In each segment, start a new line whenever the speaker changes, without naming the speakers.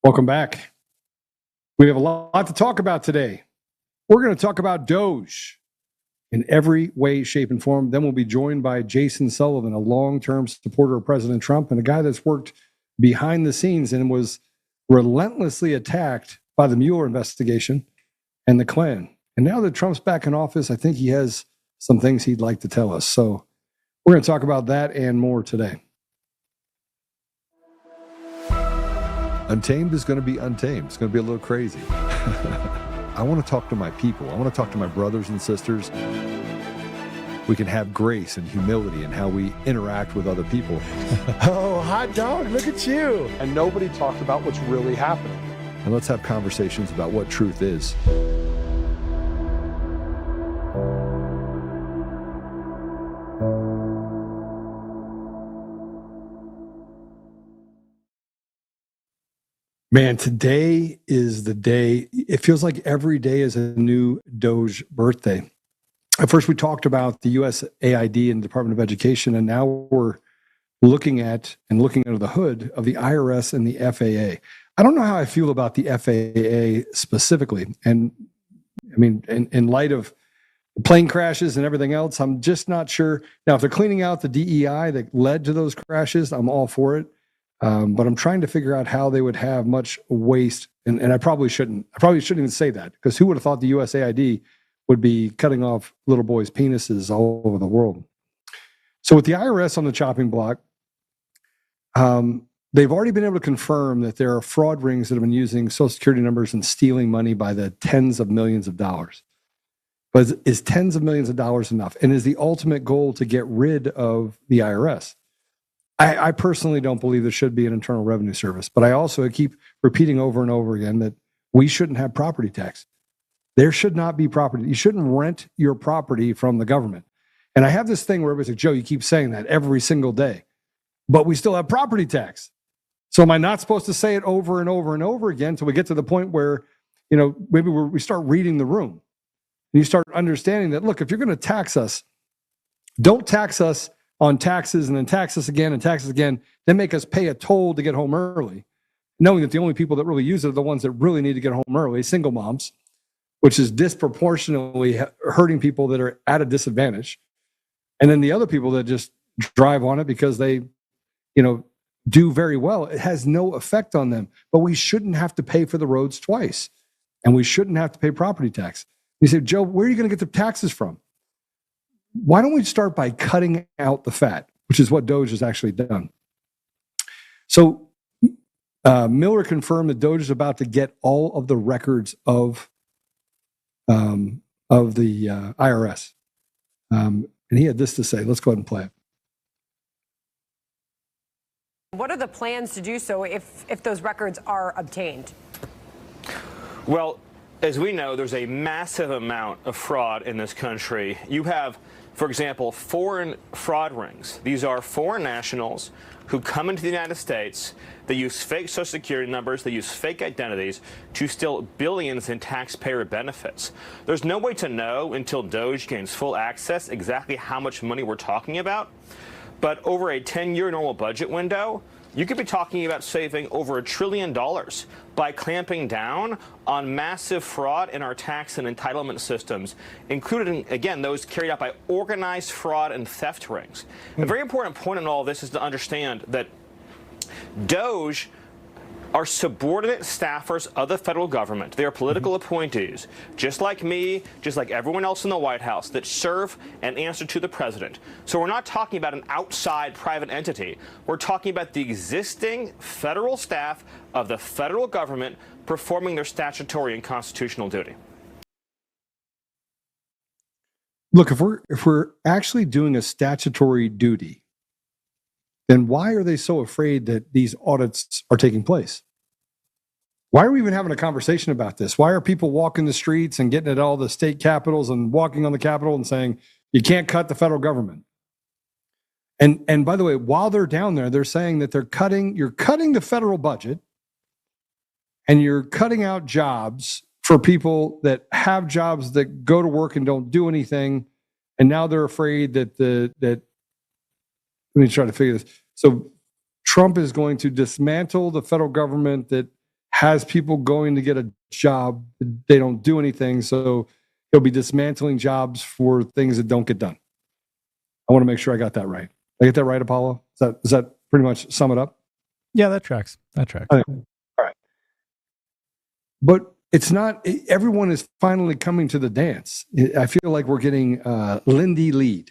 Welcome back. We have a lot to talk about today. We're going to talk about DOGE in every way, shape, and form. Then we'll be joined by Jason Sullivan, a long-term supporter of President Trump and a guy that's worked behind the scenes and was relentlessly attacked by the Mueller investigation and the Klan. And now that Trump's back in office, I think he has some things he'd like to tell us. So we're going to talk about that and more today.
Untamed is going to be untamed. It's going to be a little crazy. I want to talk to my people. I want to talk to my brothers and sisters. We can have grace and humility in how we interact with other people.
Oh, hot dog, look at you.
And nobody talked about what's really happening.
And let's have conversations about what truth is.
Man, today is the day. It feels like every day is a new DOGE birthday. At first, we talked about the USAID and Department of Education, and now we're looking under the hood of the IRS and the FAA. I don't know how I feel about the FAA specifically. And I mean, in light of the plane crashes and everything else, I'm just not sure. Now, if they're cleaning out the DEI that led to those crashes, I'm all for it. But I'm trying to figure out how they would have much waste. And I probably shouldn't even say that, because who would have thought the USAID would be cutting off little boys' penises all over the world? So with the IRS on the chopping block, they've already been able to confirm that there are fraud rings that have been using Social Security numbers and stealing money by the tens of millions of dollars. But is tens of millions of dollars enough? And is the ultimate goal to get rid of the IRS? I personally don't believe there should be an Internal Revenue Service, but I also keep repeating over and over again that we shouldn't have property tax. There should not be property. You shouldn't rent your property from the government. And I have this thing where everybody's like, Joe, you keep saying that every single day, but we still have property tax. So am I not supposed to say it over and over and over again until we get to the point where, maybe we start reading the room and you start understanding that, look, if you're going to tax us, don't tax us on taxes and then tax us again and tax us again, then make us pay a toll to get home early, knowing that the only people that really use it are the ones that really need to get home early, single moms, which is disproportionately hurting people that are at a disadvantage. And then the other people that just drive on it because they, do very well, it has no effect on them. But we shouldn't have to pay for the roads twice. And we shouldn't have to pay property tax. You say, Joe, where are you going to get the taxes from? Why don't we start by cutting out the fat, which is what DOGE has actually done. So Miller confirmed that DOGE is about to get all of the records of the IRS. And he had this to say. Let's go ahead and play it.
What are the plans to do so if those records are obtained?
Well, as we know, there's a massive amount of fraud in this country. You have, for example, foreign fraud rings. These are foreign nationals who come into the United States. They use fake Social Security numbers. They use fake identities to steal billions in taxpayer benefits. There's no way to know until DOGE gains full access exactly how much money we're talking about. But over a 10-year normal budget window, you could be talking about saving over $1 trillion by clamping down on massive fraud in our tax and entitlement systems, including, again, those carried out by organized fraud and theft rings. A very important point in all this is to understand that DOGE are subordinate staffers of the federal government. They are political appointees, just like me, just like everyone else in the White House, that serve and answer to the president. So we're not talking about an outside private entity. We're talking about the existing federal staff of the federal government performing their statutory and constitutional duty.
Look, if we're actually doing a statutory duty, then why are they so afraid that these audits are taking place? Why are we even having a conversation about this? Why are people walking the streets and getting at all the state capitals and walking on the Capitol and saying, you can't cut the federal government? And by the way, while they're down there, they're saying that you're cutting the federal budget and you're cutting out jobs for people that have jobs that go to work and don't do anything. And now they're afraid that let me try to figure this. So Trump is going to dismantle the federal government that has people going to get a job. They don't do anything. So he'll be dismantling jobs for things that don't get done. I want to make sure I got that right. I get that right, Apollo? Does that pretty much sum it up?
Yeah, that tracks. That tracks.
Okay. All right. But it's not, everyone is finally coming to the dance. I feel like we're getting Lindy Lee.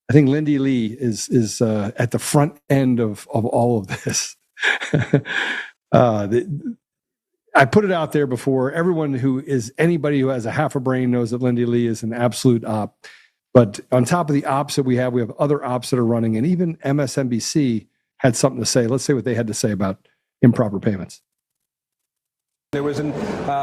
I think Lindy Lee is at the front end of all of this. I put it out there before. Everyone anybody who has a half a brain knows that Lindy Lee is an absolute op. But on top of the ops that we have other ops that are running, and even MSNBC had something to say. Let's see what they had to say about improper payments.
There was an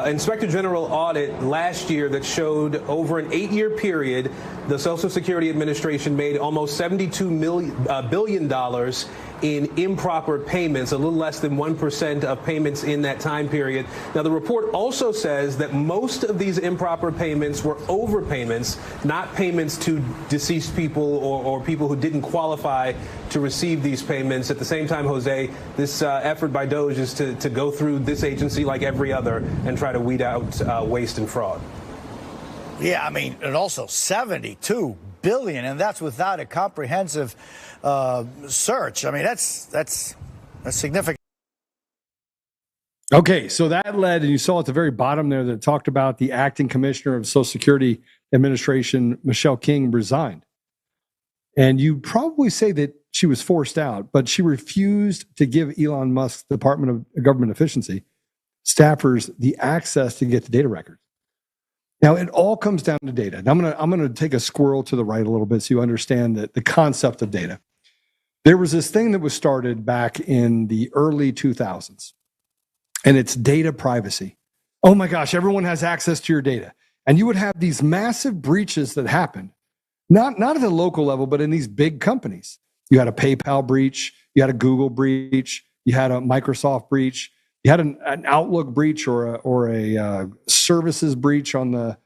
Inspector General audit last year that showed over an 8-year period, the Social Security Administration made almost $72 billion in improper payments, a little less than 1% of payments in that time period. Now, the report also says that most of these improper payments were overpayments, not payments to deceased people or people who didn't qualify to receive these payments. At the same time, Jose, this effort by DOGE is to go through this agency like every other and try to weed out waste and fraud.
Yeah, I mean, and also 72 billion, and that's without a comprehensive search. I mean, that's significant.
Okay, so that led, and you saw at the very bottom there that it talked about the acting commissioner of Social Security Administration, Michelle King, resigned. And you probably say that she was forced out, but she refused to give Elon Musk's Department of Government Efficiency staffers the access to get the data records. Now, it all comes down to data. And I'm gonna take a squirrel to the right a little bit so you understand the concept of data. There was this thing that was started back in the early 2000s, and it's data privacy. Oh my gosh, everyone has access to your data. And you would have these massive breaches that happened, not at the local level, but in these big companies. You had a PayPal breach, you had a Google breach, you had a Microsoft breach, you had an Outlook breach or a services breach on the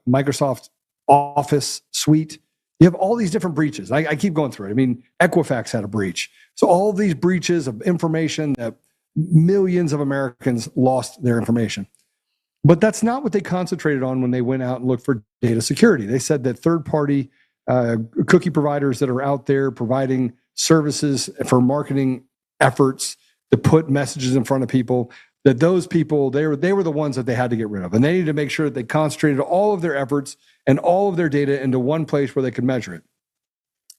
Microsoft Office suite. You have all these different breaches. I keep going through it. I mean, Equifax had a breach. So all these breaches of information that millions of Americans lost their information. But that's not what they concentrated on when they went out and looked for data security. They said that third-party cookie providers that are out there providing services for marketing efforts to put messages in front of people, that those people, they were the ones that they had to get rid of. And they needed to make sure that they concentrated all of their efforts and all of their data into one place where they could measure it.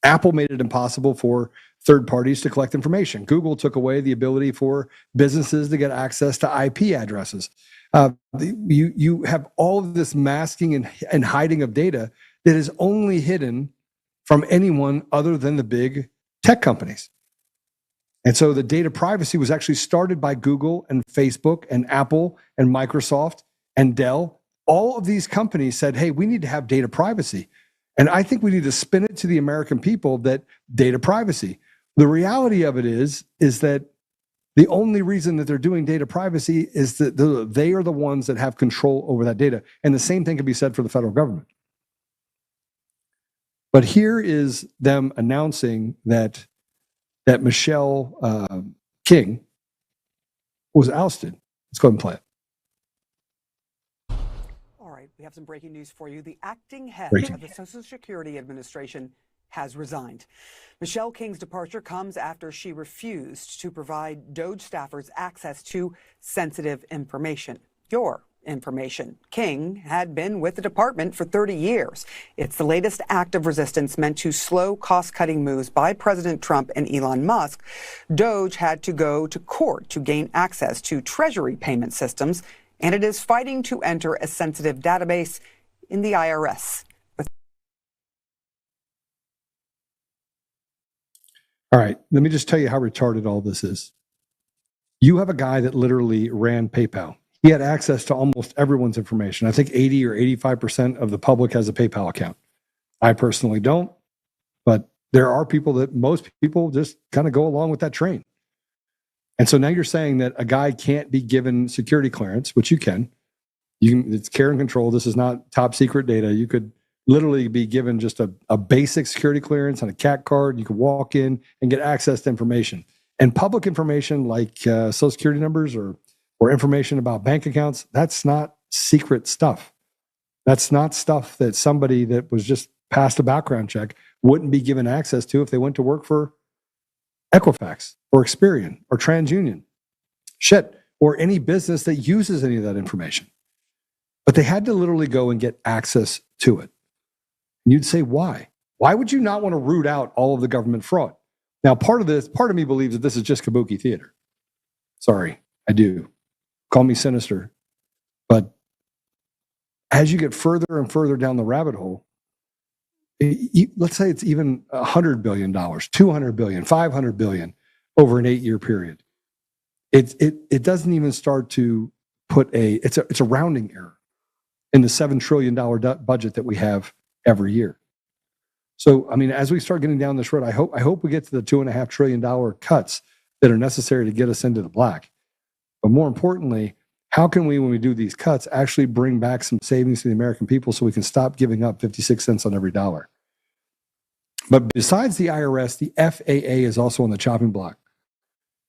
Apple made it impossible for third parties to collect information. Google took away the ability for businesses to get access to IP addresses. You have all of this masking and hiding of data that is only hidden from anyone other than the big tech companies. And so the data privacy was actually started by Google and Facebook and Apple and Microsoft and Dell. All of these companies said, hey, we need to have data privacy. And I think we need to spin it to the American people that data privacy. The reality of it is that the only reason that they're doing data privacy is that they are the ones that have control over that data. And the same thing can be said for the federal government. But here is them announcing that Michelle King was ousted. Let's go ahead and play it.
All right, we have some breaking news for you. The acting head of the Social Security Administration has resigned. Michelle King's departure comes after she refused to provide DOGE staffers access to sensitive information. Your information. King had been with the department for 30 years. It's the latest act of resistance meant to slow cost-cutting moves by President Trump and Elon Musk. DOGE had to go to court to gain access to Treasury payment systems, and it is fighting to enter a sensitive database in the IRS.
All right, let me just tell you how retarded all this is. You have a guy that literally ran PayPal. He had access to almost everyone's information. I think 80 or 85% of the public has a PayPal account. I personally don't, but there are people that most people just kind of go along with that train. And so now you're saying that a guy can't be given security clearance, which you can. It's care and control. This is not top secret data. You could literally be given just a basic security clearance on a CAT card. You could walk in and get access to information. And public information like Social Security numbers or information about bank accounts, that's not secret stuff. That's not stuff that somebody that was just passed a background check wouldn't be given access to if they went to work for Equifax or Experian or TransUnion. Or any business that uses any of that information. But they had to literally go and get access to it. And you'd say, why? Why would you not want to root out all of the government fraud? Now, part of me believes that this is just kabuki theater. Sorry, I do. Call me sinister. But as you get further and further down the rabbit hole, let's say it's even $100 billion, $200 billion, $500 billion over an 8-year period. It doesn't even start to put it's a rounding error in the $7 trillion budget that we have every year. So, I mean, as we start getting down this road, I hope we get to the $2.5 trillion cuts that are necessary to get us into the black. But more importantly, how can we, when we do these cuts, actually bring back some savings to the American people so we can stop giving up 56 cents on every dollar? But besides the IRS, the FAA is also on the chopping block.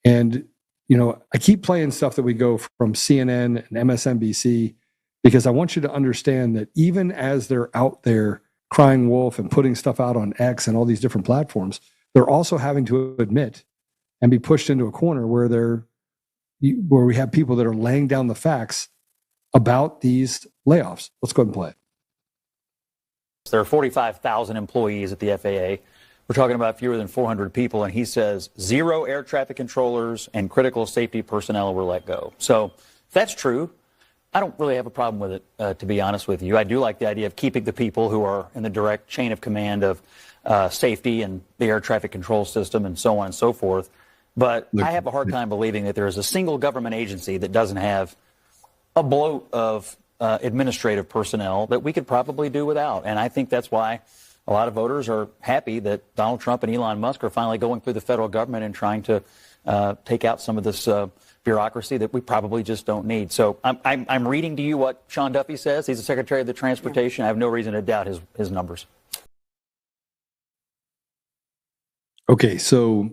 And, you know, I keep playing stuff that we go from CNN and MSNBC because I want you to understand that even as they're out there crying wolf and putting stuff out on X and all these different platforms, they're also having to admit and be pushed into a corner where we have people that are laying down the facts about these layoffs. Let's go ahead and play it.
There are 45,000 employees at the FAA. We're talking about fewer than 400 people, and he says 0 air traffic controllers and critical safety personnel were let go. So if that's true, I don't really have a problem with it, to be honest with you. I do like the idea of keeping the people who are in the direct chain of command of safety and the air traffic control system and so on and so forth. But I have a hard time believing that there is a single government agency that doesn't have a bloat of administrative personnel that we could probably do without. And I think that's why a lot of voters are happy that Donald Trump and Elon Musk are finally going through the federal government and trying to take out some of this bureaucracy that we probably just don't need. So I'm reading to you what Sean Duffy says. He's the Secretary of the Transportation. I have no reason to doubt his numbers.
Okay, so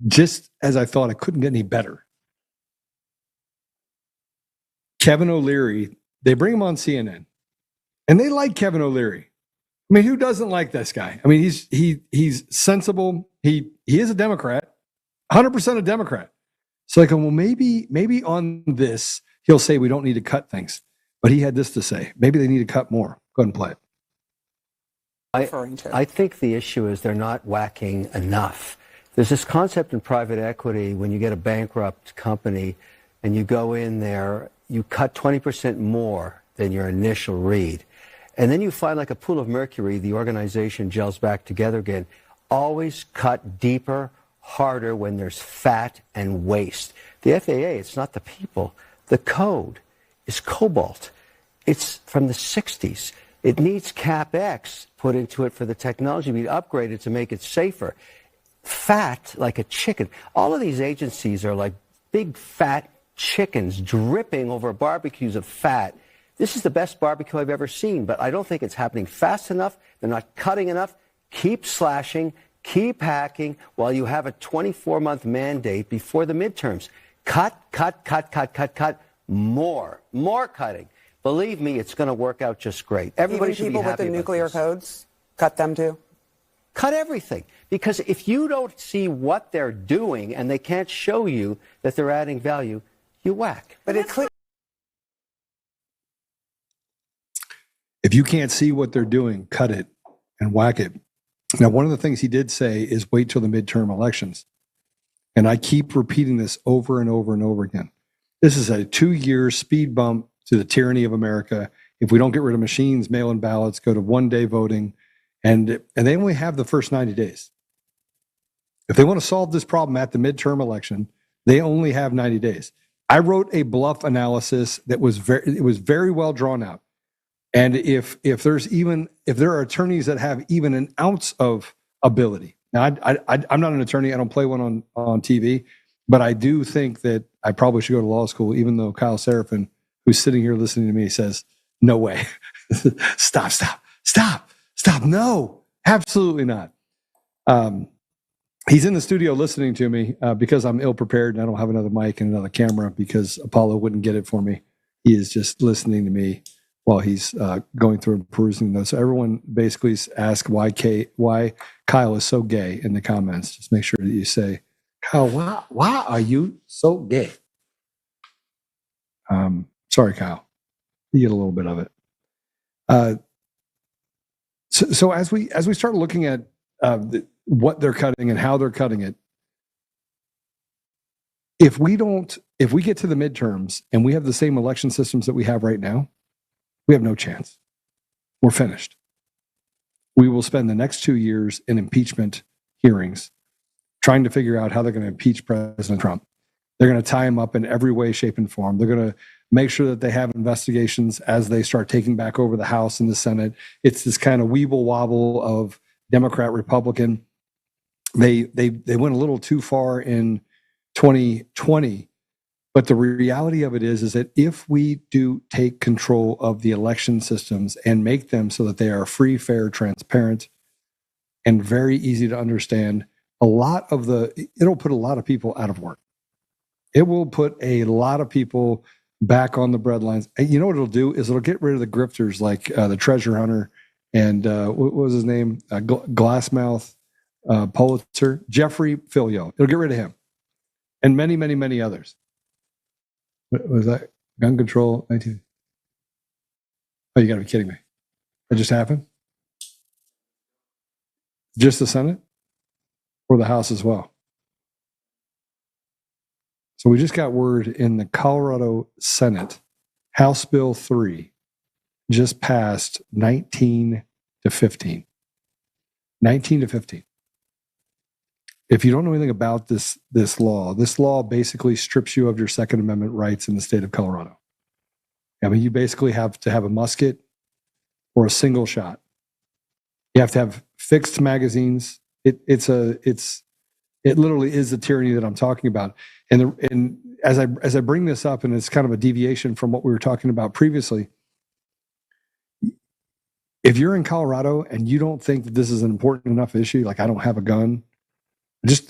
just as I thought, it couldn't get any better. Kevin O'Leary, they bring him on CNN, and they like Kevin O'Leary. I mean, who doesn't like this guy? I mean, he's sensible. He is a Democrat, 100% a Democrat. So like, well, maybe on this he'll say we don't need to cut things, but he had this to say: maybe they need to cut more. Go ahead and play it.
I think the issue is they're not whacking enough. There's this concept in private equity when you get a bankrupt company and you go in there, you cut 20% more than your initial read. And then you find like a pool of mercury, the organization gels back together again. Always cut deeper, harder when there's fat and waste. The FAA, it's not the people. The code is cobalt. It's from the 60s. It needs CapEx put into it for the technology to be upgraded to make it safer. Fat like a chicken. All of these agencies are like big fat chickens dripping over barbecues of fat. This is the best barbecue I've ever seen, but I don't think it's happening fast enough. They're not cutting enough. Keep slashing, keep hacking while you have a 24-month mandate before the midterms. Cut, more cutting. Believe me, it's going to work out just great. Everybody should be happy about this.
Even people with the nuclear codes, cut them too?
Cut everything. Because if you don't see what they're doing and they can't show you that they're adding value, you whack.
But it's clear.
If you can't see what they're doing, cut it and whack it. Now, one of the things he did say is wait till the midterm elections. And I keep repeating this over and over and over again. This is a 2-year speed bump to the tyranny of America. If we don't get rid of machines, mail-in ballots, go to one-day voting, and they only have the first 90 days. If they want to solve this problem at the midterm election, they only have 90 days. I wrote a bluff analysis that was very well drawn out. And if there are attorneys that have even an ounce of ability, now I'm not an attorney, I don't play one on TV, but I do think that I probably should go to law school, even though Kyle Seraphin, who's sitting here listening to me, says, no way. Stop. No, absolutely not. He's in the studio listening to me because I'm ill prepared and I don't have another mic and another camera because Apollo wouldn't get it for me. He is just listening to me while he's going through and perusing those. So everyone basically asks why Kyle is so gay in the comments. Just make sure that you say, Kyle, why are you so gay? Sorry, Kyle. You get a little bit of it. So as we start looking at what they're cutting and how they're cutting it, if we get to the midterms and we have the same election systems that we have right now, we have no chance. We're finished. We will spend the next 2 years in impeachment hearings trying to figure out how they're going to impeach President Trump. They're going to tie him up in every way, shape, and form. They're going to make sure that they have investigations as they start taking back over the House and the Senate. It's this kind of weeble wobble of Democrat, Republican. They went a little too far in 2020, but the reality of it is that if we do take control of the election systems and make them so that they are free, fair, transparent, and very easy to understand, it'll put a lot of people out of work. It will put a lot of people back on the breadlines. And you know what it'll do is it'll get rid of the grifters like the treasure hunter and what was his name? Glassmouth, Pulitzer, Jeffrey Filio. It'll get rid of him and many, many, many others. What was that? Gun control 19. Oh, you got to be kidding me. That just happened? Just the Senate or the House as well? So we just got word in the Colorado Senate, House Bill 3 just passed 19 to 15. 19 to 15. If you don't know anything about this law basically strips you of your Second Amendment rights in the state of Colorado. I mean, you basically have to have a musket or a single shot. You have to have fixed magazines. It literally is the tyranny that I'm talking about. And as I bring this up, and it's kind of a deviation from what we were talking about previously, if you're in Colorado and you don't think that this is an important enough issue, like I don't have a gun,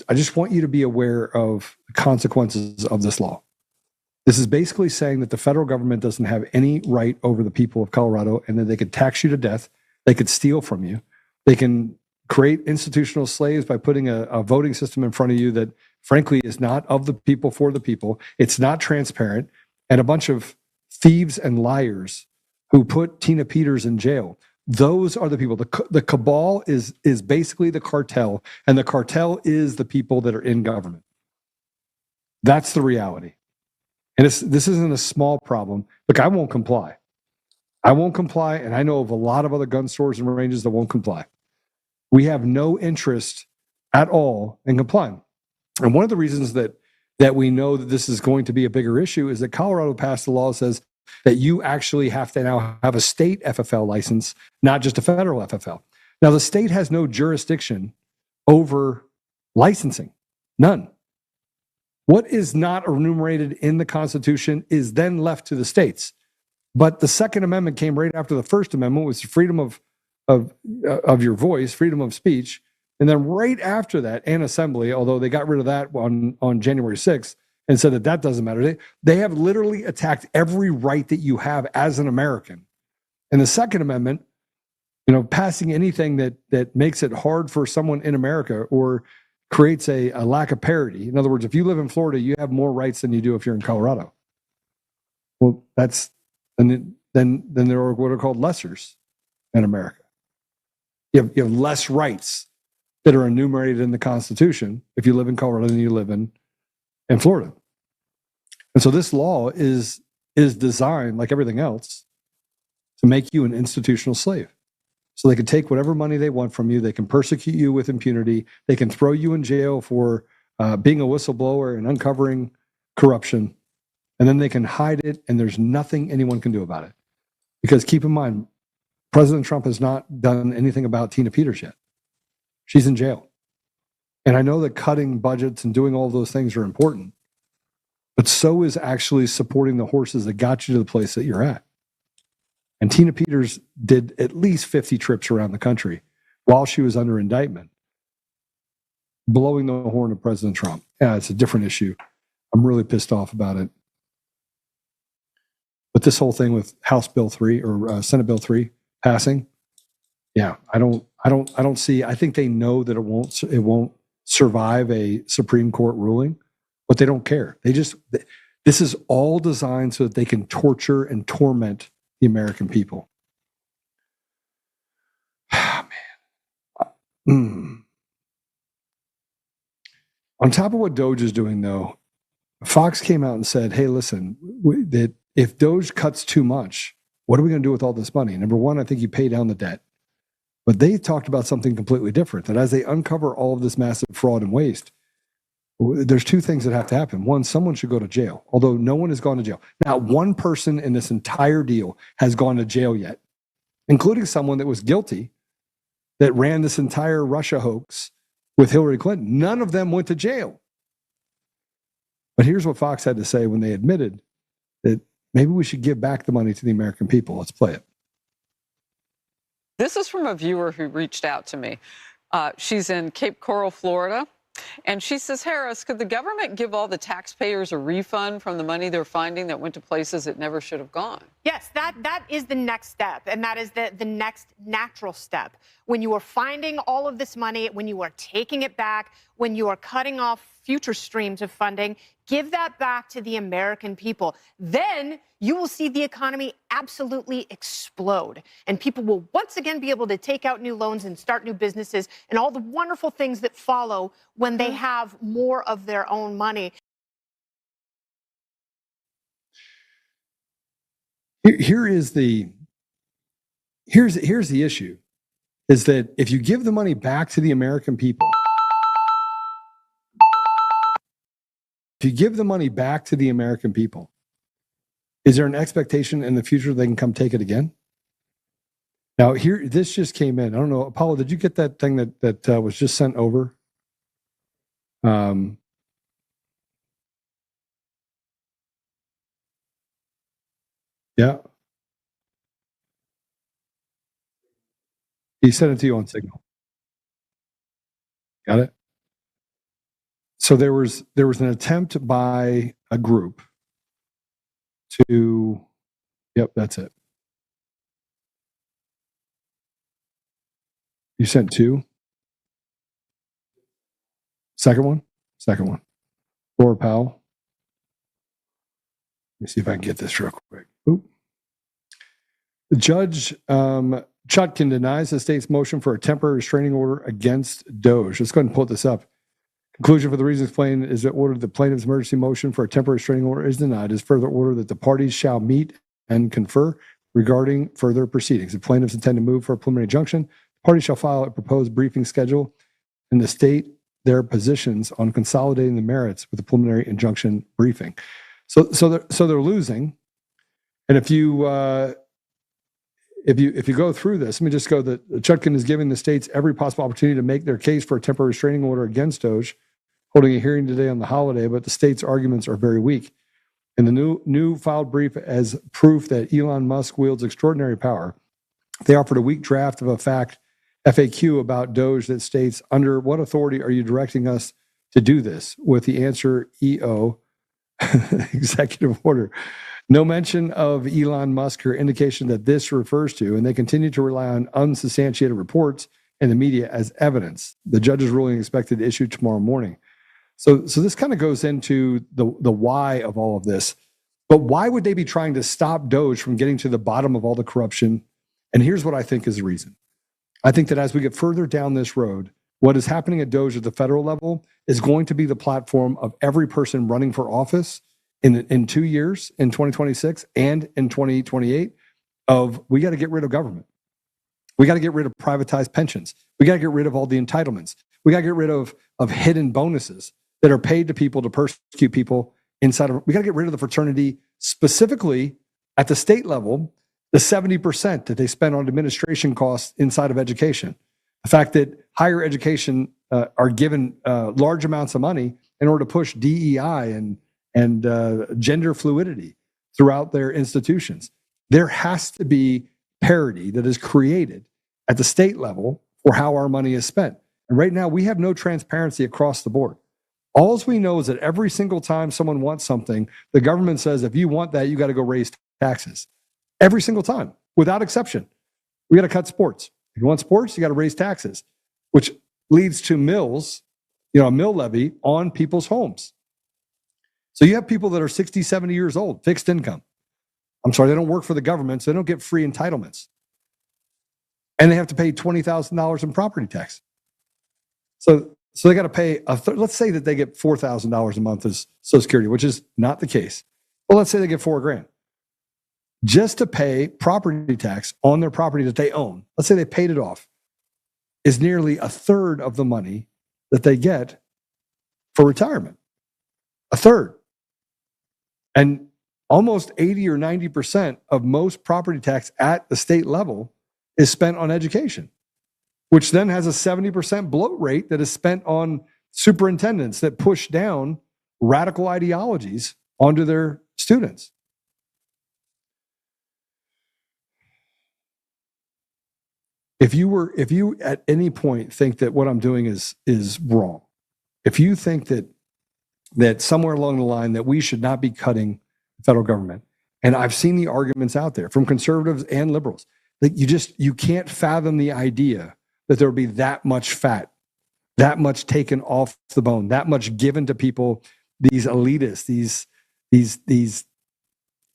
I just want you to be aware of the consequences of this law. This is basically saying that the federal government doesn't have any right over the people of Colorado, and that they could tax you to death. They could steal from you. They can create institutional slaves by putting a voting system in front of you that frankly is not of the people for the people. It's not transparent, and a bunch of thieves and liars who put Tina Peters in jail. Those are the people. The cabal is basically the cartel, and the cartel is the people that are in government. That's the reality. And this isn't a small problem. Look, I won't comply. I won't comply, and I know of a lot of other gun stores and ranges that won't comply. We have no interest at all in complying. And one of the reasons that we know that this is going to be a bigger issue is that Colorado passed a law that says that you actually have to now have a state FFL license, not just a federal FFL. Now, the state has no jurisdiction over licensing, none. What is not enumerated in the Constitution is then left to the states. But the Second Amendment came right after the First Amendment, which is freedom of your voice, freedom of speech. And then right after that, an assembly, although they got rid of that on January 6th and said that doesn't matter. They have literally attacked every right that you have as an American. And the Second Amendment, passing anything that makes it hard for someone in America or creates a lack of parity. In other words, if you live in Florida, you have more rights than you do if you're in Colorado. Well, then there are what are called lessers in America. You have less rights that are enumerated in the Constitution if you live in Colorado than you live in Florida. And so this law is designed, like everything else, to make you an institutional slave. So they can take whatever money they want from you. They can persecute you with impunity. They can throw you in jail for being a whistleblower and uncovering corruption. And then they can hide it, and there's nothing anyone can do about it. Because keep in mind, President Trump has not done anything about Tina Peters yet. She's in jail. And I know that cutting budgets and doing all those things are important, but so is actually supporting the horses that got you to the place that you're at. And Tina Peters did at least 50 trips around the country while she was under indictment. blowing the horn of President Trump. Yeah, it's a different issue. I'm really pissed off about it. But this whole thing with House Bill 3 or Senate Bill 3 passing, yeah, I don't see. I think they know that it won't survive a Supreme Court ruling, but they don't care. This is all designed so that they can torture and torment the American people. Man. On top of what DOGE is doing, though, Fox came out and said, hey, listen, that if DOGE cuts too much, what are we going to do with all this money? Number one, I think you pay down the debt. But they talked about something completely different, that as they uncover all of this massive fraud and waste, there's two things that have to happen. One, someone should go to jail, although no one has gone to jail. Not one person in this entire deal has gone to jail yet, including someone that was guilty that ran this entire Russia hoax with Hillary Clinton. None of them went to jail. But here's what Fox had to say when they admitted that maybe we should give back the money to the American people. Let's play it.
This is from a viewer who reached out to me. She's in Cape Coral, Florida. And she says, Harris, could the government give all the taxpayers a refund from the money they're finding that went to places it never should have gone?
Yes, that is the next step, and that is the next natural step. When you are finding all of this money, when you are taking it back, when you are cutting off future streams of funding, give that back to the American people. Then you will see the economy absolutely explode, and people will once again be able to take out new loans and start new businesses and all the wonderful things that follow when they have more of their own money.
Here's the issue, is that if you give the money back to the American people, is there an expectation in the future they can come take it again? Now, this just came in. I don't know, Apollo, did you get that thing that was just sent over? Yeah. He sent it to you on Signal. Got it? So there was an attempt by a group to, yep, that's it. You sent two? Second one? Second one. Laura Powell. Let me see if I can get this real quick. Oop. The judge, Chutkin, denies the state's motion for a temporary restraining order against DOGE. Let's go ahead and pull this up. Conclusion for the reasons explained is that order the plaintiff's emergency motion for a temporary restraining order is denied. Is further order that the parties shall meet and confer regarding further proceedings. If plaintiffs intend to move for a preliminary injunction, the parties shall file a proposed briefing schedule and the state their positions on consolidating the merits with a preliminary injunction briefing. So they're losing. And if you go through this, let me just go that Chutkin is giving the states every possible opportunity to make their case for a temporary restraining order against DOGE, holding a hearing today on the holiday, but the state's arguments are very weak. In the new filed brief as proof that Elon Musk wields extraordinary power, they offered a weak draft of a FAQ about DOGE that states, under what authority are you directing us to do this? With the answer, EO, executive order. No mention of Elon Musk or indication that this refers to, and they continue to rely on unsubstantiated reports in the media as evidence. The judge's ruling expected to issue tomorrow morning. So this kind of goes into the why of all of this. But why would they be trying to stop DOGE from getting to the bottom of all the corruption? And here's what I think is the reason. I think that as we get further down this road, what is happening at DOGE at the federal level is going to be the platform of every person running for office in 2 years, in 2026 and in 2028, of we got to get rid of government. We got to get rid of privatized pensions. We got to get rid of all the entitlements. We got to get rid of hidden bonuses that are paid to people to persecute people inside of. We got to get rid of the fraternity, specifically at the state level, the 70% that they spend on administration costs inside of education. The fact that higher education are given large amounts of money in order to push DEI and gender fluidity throughout their institutions. There has to be parity that is created at the state level for how our money is spent. And right now, we have no transparency across the board. All we know is that every single time someone wants something, the government says, if you want that, you got to go raise taxes. Every single time, without exception. We got to cut sports. If you want sports, you got to raise taxes, which leads to mills, a mill levy on people's homes. So you have people that are 60, 70 years old, fixed income. I'm sorry, they don't work for the government, so they don't get free entitlements. And they have to pay $20,000 in property tax. So they got to pay let's say that they get $4,000 a month as Social Security, which is not the case. Well, let's say they get $4,000. Just to pay property tax on their property that they own, let's say they paid it off, is nearly a third of the money that they get for retirement. A third. And almost 80 or 90% of most property tax at the state level is spent on education, which then has a 70% bloat rate that is spent on superintendents that push down radical ideologies onto their students. If you at any point think that what I'm doing is wrong, if you think that somewhere along the line that we should not be cutting the federal government, and I've seen the arguments out there from conservatives and liberals, that you can't fathom the idea that there would be that much fat, that much taken off the bone, that much given to people, these elitists, these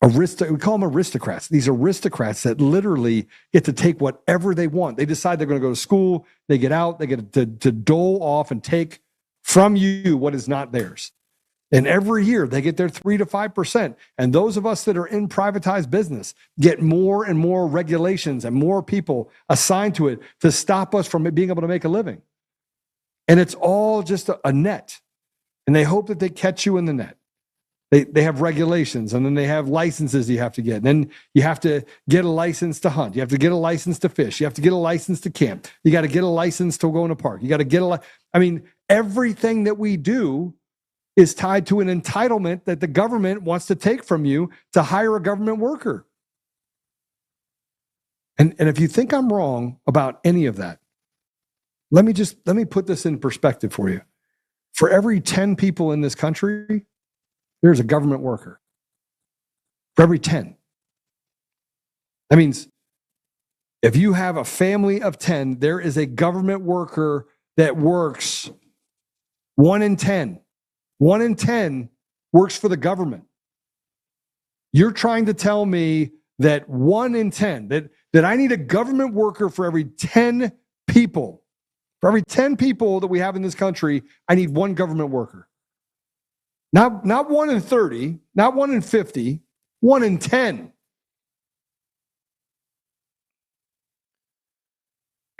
we call them aristocrats. These aristocrats that literally get to take whatever they want. They decide they're going to go to school, they get out, they get to dole off and take from you what is not theirs. And every year they get their 3 to 5%. And those of us that are in privatized business get more and more regulations and more people assigned to it to stop us from being able to make a living. And it's all just a net. And they hope that they catch you in the net. They have regulations, and then they have licenses you have to get. And then you have to get a license to hunt. You have to get a license to fish. You have to get a license to camp. You got to get a license to go in a park. You got to get everything that we do is tied to an entitlement that the government wants to take from you to hire a government worker. And if you think I'm wrong about any of that, let me put this in perspective for you. For every 10 people in this country, there's a government worker. For every 10. That means if you have a family of 10, there is a government worker that works 1 in 10. 1 in 10 works for the government. You're trying to tell me that 1 in 10, that I need a government worker for every 10 people. For every 10 people that we have in this country, I need one government worker. Not 1 in 30, not 1 in 50, 1 in 10.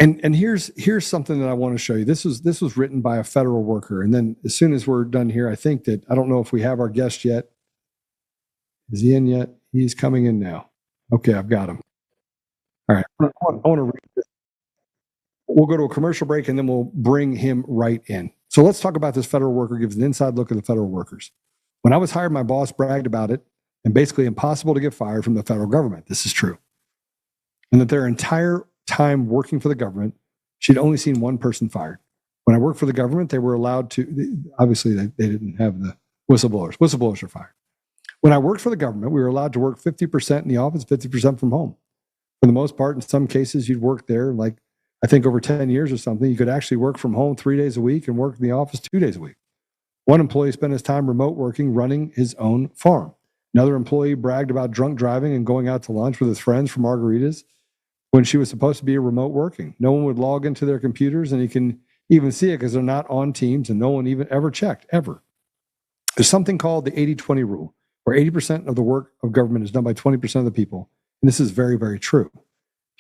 And here's something that I want to show you. This was written by a federal worker. And then as soon as we're done here, I think that, I don't know if we have our guest yet. Is he in yet? He's coming in now. Okay, I've got him. All right, I want to read this. We'll go to a commercial break and then we'll bring him right in. So let's talk about this federal worker, gives an inside look at the federal workers. When I was hired, my boss bragged about it and basically impossible to get fired from the federal government. This is true. And that their entire time working for the government, she'd only seen one person fired. When I worked for the government, they were allowed to, obviously they didn't have the whistleblowers. Whistleblowers are fired. When I worked for the government, we were allowed to work 50% in the office, 50% from home. For the most part, in some cases, you'd work there, like I think over 10 years or something, you could actually work from home 3 days a week and work in the office 2 days a week. One employee spent his time remote working, running his own farm. Another employee bragged about drunk driving and going out to lunch with his friends for margaritas when she was supposed to be remote working. No one would log into their computers, and you can even see it because they're not on Teams, and no one even ever checked, ever. There's something called the 80-20 rule, where 80% of the work of government is done by 20% of the people. And this is very, very true.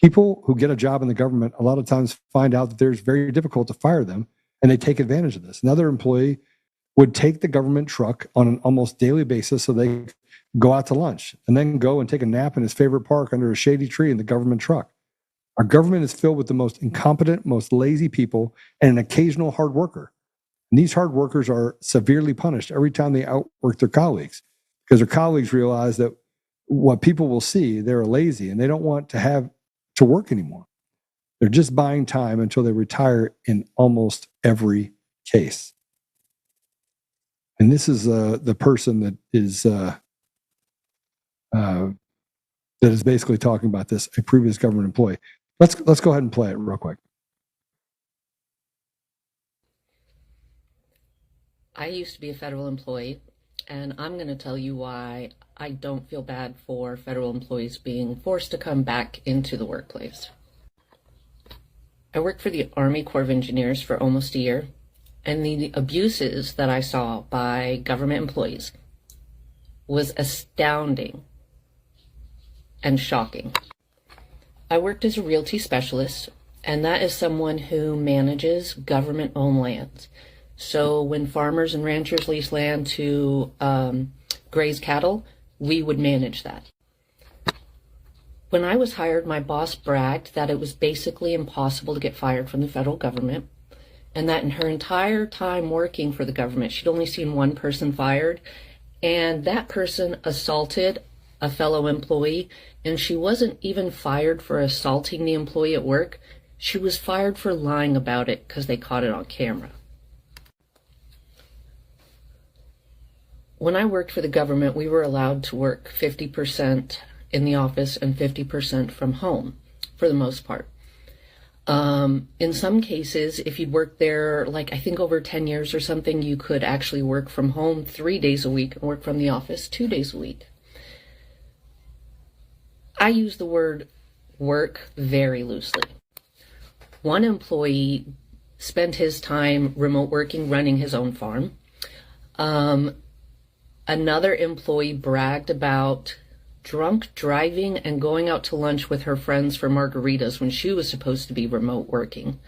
People who get a job in the government a lot of times find out that it's very difficult to fire them, and they take advantage of this. Another employee would take the government truck on an almost daily basis so they go out to lunch and then go and take a nap in his favorite park under a shady tree in the government truck. Our government is filled with the most incompetent, most lazy people and an occasional hard worker. And these hard workers are severely punished every time they outwork their colleagues because their colleagues realize that what people will see, they're lazy and they don't want to have to work anymore. They're just buying time until they retire in almost every case. And this is the person that is basically talking about this, a previous government employee. Let's go ahead and play it real quick.
I used to be a federal employee, and I'm going to tell you why I don't feel bad for federal employees being forced to come back into the workplace. I worked for the Army Corps of Engineers for almost a year, and the abuses that I saw by government employees was astounding and shocking. I worked as a realty specialist, and that is someone who manages government-owned lands. So when farmers and ranchers lease land to graze cattle, we would manage that. When I was hired, my boss bragged that it was basically impossible to get fired from the federal government, and that in her entire time working for the government, she'd only seen one person fired, and that person assaulted a fellow employee, and she wasn't even fired for assaulting the employee at work. She was fired for lying about it because they caught it on camera. When I worked for the government, we were allowed to work 50% in the office and 50% from home, for the most part. In some cases, if you'd worked there, like I think over 10 years or something, you could actually work from home 3 days a week and work from the office 2 days a week. I use the word work very loosely. One employee spent his time remote working, running his own farm. Another employee bragged about drunk driving and going out to lunch with her friends for margaritas when she was supposed to be remote working.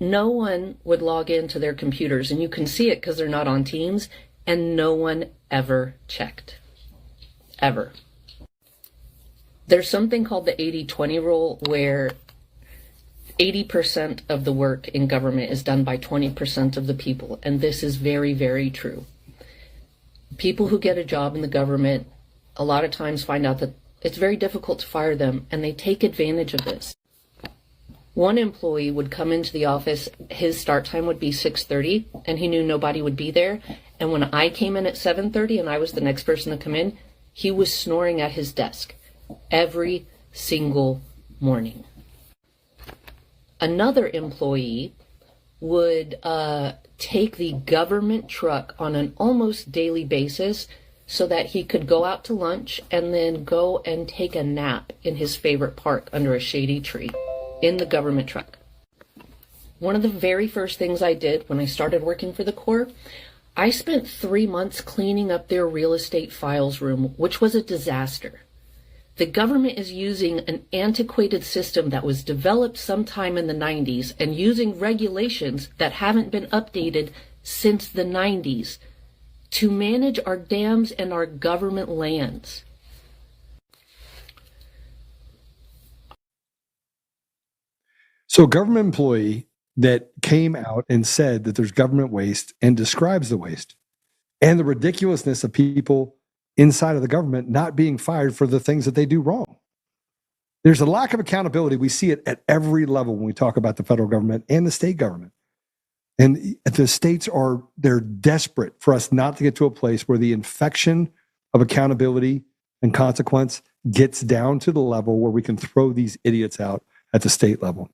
No one would log into their computers, and you can see it because they're not on Teams, and no one ever checked. Ever. There's something called the 80-20 rule where 80% of the work in government is done by 20% of the people, and this is very, very true. People who get a job in the government a lot of times find out that it's very difficult to fire them, and they take advantage of this. One employee would come into the office, his start time would be 6:30, and he knew nobody would be there. And when I came in at 7:30 and I was the next person to come in, he was snoring at his desk every single morning. Another employee would take the government truck on an almost daily basis so that he could go out to lunch and then go and take a nap in his favorite park under a shady tree in the government truck. One of the very first things I did when I started working for the Corps, I spent 3 months cleaning up their real estate files room, which was a disaster. The government is using an antiquated system that was developed sometime in the 90s and using regulations that haven't been updated since the 90s to manage our dams and our government lands.
So a government employee that came out and said that there's government waste and describes the waste and the ridiculousness of people inside of the government not being fired for the things that they do wrong. There's a lack of accountability. We see it at every level when we talk about the federal government and the state government. And the states they're desperate for us not to get to a place where the infection of accountability and consequence gets down to the level where we can throw these idiots out at the state level.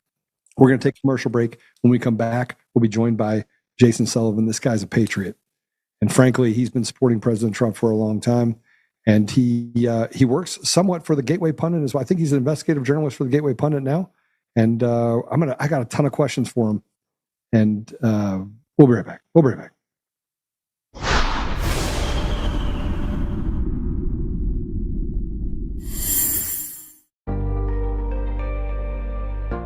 We're going to take a commercial break. When we come back, we'll be joined by Jason Sullivan. This guy's a patriot. And frankly, he's been supporting President Trump for a long time. And he works somewhat for the Gateway Pundit as well. I think he's an investigative journalist for the Gateway Pundit now. And I got a ton of questions for him. And we'll be right back. We'll be right back.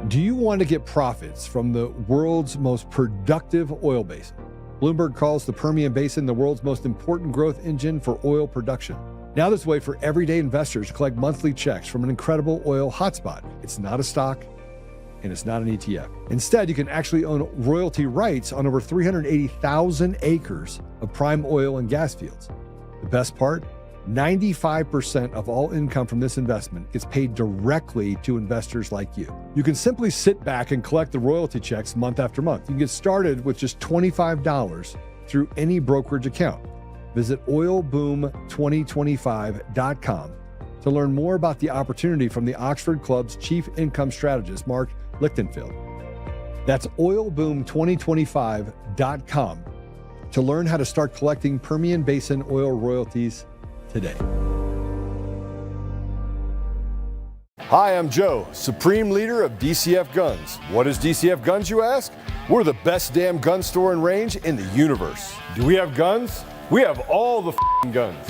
Do you want to get profits from the world's most productive oil basin? Bloomberg calls the Permian Basin the world's most important growth engine for oil production. Now there's a way for everyday investors to collect monthly checks from an incredible oil hotspot. It's not a stock, and it's not an ETF. Instead, you can actually own royalty rights on over 380,000 acres of prime oil and gas fields. The best part? 95% of all income from this investment is paid directly to investors like you. You can simply sit back and collect the royalty checks month after month. You can get started with just $25 through any brokerage account. Visit oilboom2025.com to learn more about the opportunity from the Oxford Club's chief income strategist, Mark Lichtenfield. That's oilboom2025.com to learn how to start collecting Permian Basin oil royalties today.
Hi, I'm Joe, Supreme Leader of DCF Guns. What is DCF Guns, you ask? We're the best damn gun store and range in the universe. Do we have guns? We have all the guns.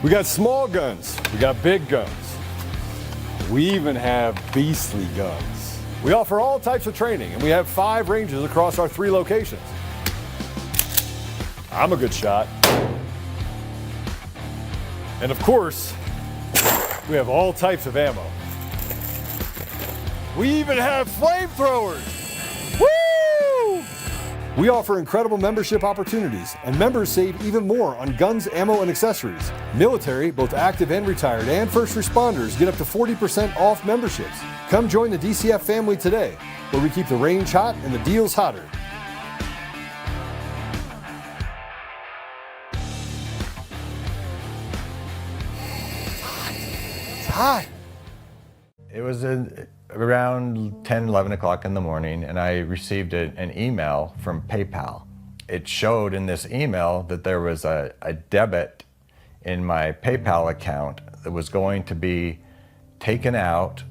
We got small guns. We got big guns. We even have beastly guns. We offer all types of training, and we have 5 ranges across our 3 locations. I'm a good shot. And of course, we have all types of ammo. We even have flamethrowers. Woo! We offer incredible membership opportunities, and members save even more on guns, ammo, and accessories. Military, both active and retired, and first responders get up to 40% off memberships. Come join the DCF family today, where we keep the range hot and the deals hotter.
Hi. It was around 10, 11 o'clock in the morning, and I received an email from PayPal. It showed in this email that there was a debit in my PayPal account that was going to be taken out.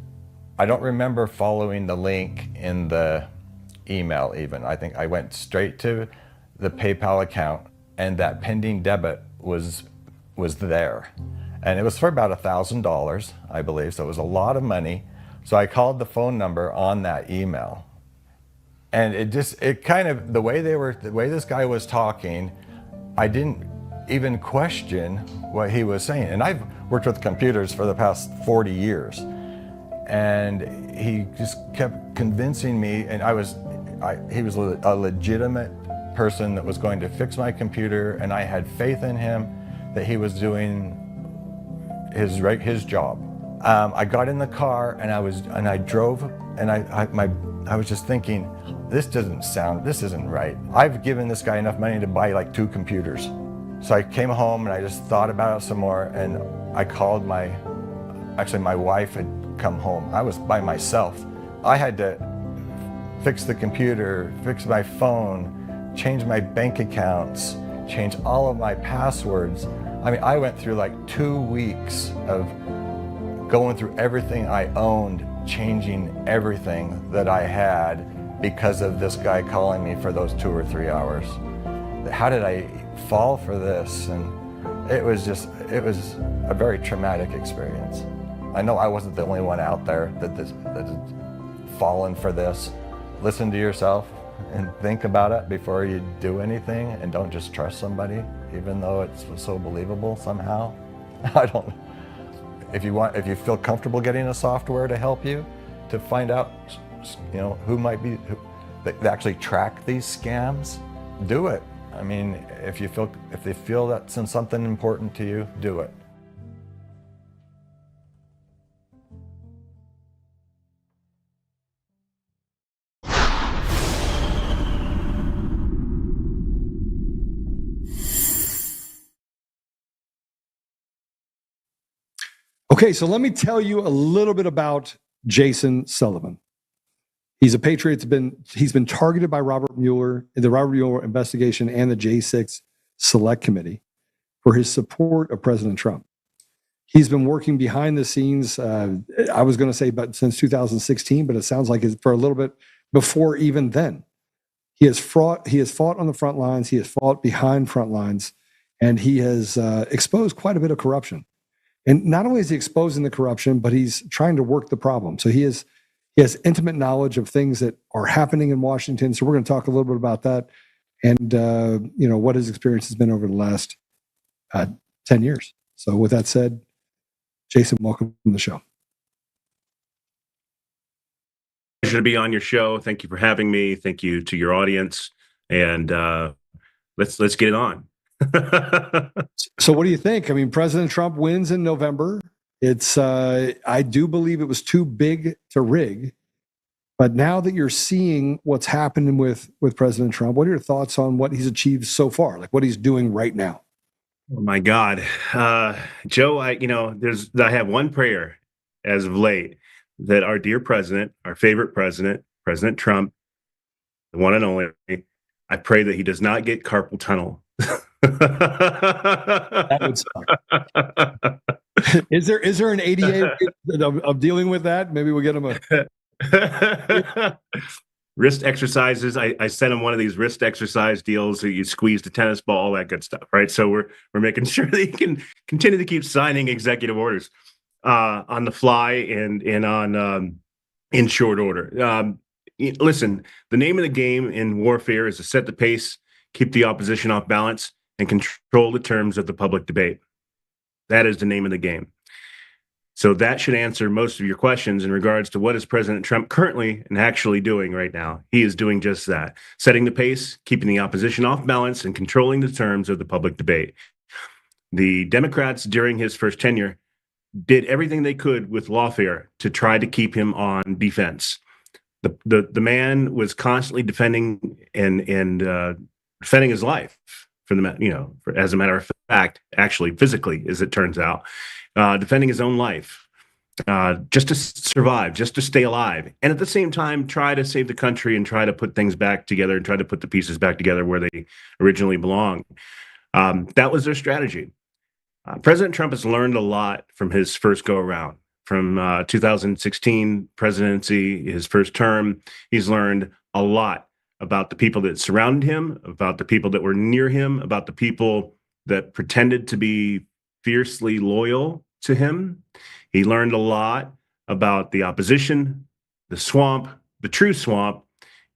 I don't remember following the link in the email even. I think I went straight to the PayPal account, and that pending debit was there. And it was for about $1,000, I believe, so it was a lot of money. So I called the phone number on that email. And the way this guy was talking, I didn't even question what he was saying. And I've worked with computers for the past 40 years. And he just kept convincing me, and he was a legitimate person that was going to fix my computer, and I had faith in him that he was doing his job. I got in the car and I drove, and I was just thinking, this isn't right. I've given this guy enough money to buy like 2 computers. So I came home and I just thought about it some more, and I called my wife had come home. I was by myself. I had to fix the computer, fix my phone, change my bank accounts, change all of my passwords. I mean, I went through like 2 weeks of going through everything I owned, changing everything that I had because of this guy calling me for those 2 or 3 hours. How did I fall for this? And it was a very traumatic experience. I know I wasn't the only one out there that had fallen for this. Listen to yourself and think about it before you do anything, and don't just trust somebody, even though it's so believable somehow. I don't know. If you feel comfortable getting a software to help you to find out, who might be, that actually track these scams, do it. I mean, if they feel that's something important to you, do it.
Okay, so let me tell you a little bit about Jason Sullivan. He's a patriot. He's been targeted by Robert Mueller, the Robert Mueller investigation, and the J6 Select Committee for his support of President Trump. He's been working behind the scenes. I was going to say, but since 2016, but it sounds like it's for a little bit before even then. He has fought on the front lines. He has fought behind front lines, and he has exposed quite a bit of corruption. And not only is he exposing the corruption, but he's trying to work the problem. So he has intimate knowledge of things that are happening in Washington. So we're going to talk a little bit about that, and what his experience has been over the last 10 years. So with that said, Jason, welcome to the show.
Pleasure to be on your show. Thank you for having me. Thank you to your audience, and let's get it on.
So what do you think? I mean, President Trump wins in November. It's I do believe it was too big to rig. But now that you're seeing what's happening with President Trump, what are your thoughts on what he's achieved so far? Like what he's doing right now?
Oh my God, Joe, I have one prayer as of late that our dear president, our favorite president, President Trump, the one and only, I pray that he does not get carpal tunnel.
That would suck. Is there an ADA of dealing with that? Maybe we'll get him a
wrist exercises. I sent him one of these wrist exercise deals that you squeeze the tennis ball, all that good stuff, right? So we're making sure that he can continue to keep signing executive orders on the fly and on in short order. Listen, the name of the game in warfare is to set the pace, keep the opposition off balance, and control the terms of the public debate. That is the name of the game. So that should answer most of your questions in regards to what is President Trump currently and actually doing right now. He is doing just that, setting the pace, keeping the opposition off balance, and controlling the terms of the public debate. The Democrats during his first tenure did everything they could with lawfare to try to keep him on defense. The man was constantly defending and defending his life as a matter of fact, actually physically, as it turns out. Defending his own life, just to survive, just to stay alive. And at the same time, try to save the country and try to put things back together and try to put the pieces back together where they originally belong. That was their strategy. President Trump has learned a lot from his first go around. From 2016 presidency, his first term, he's learned a lot about the people that surrounded him, about the people that were near him, about the people that pretended to be fiercely loyal to him. He learned a lot about the opposition, the swamp, the true swamp,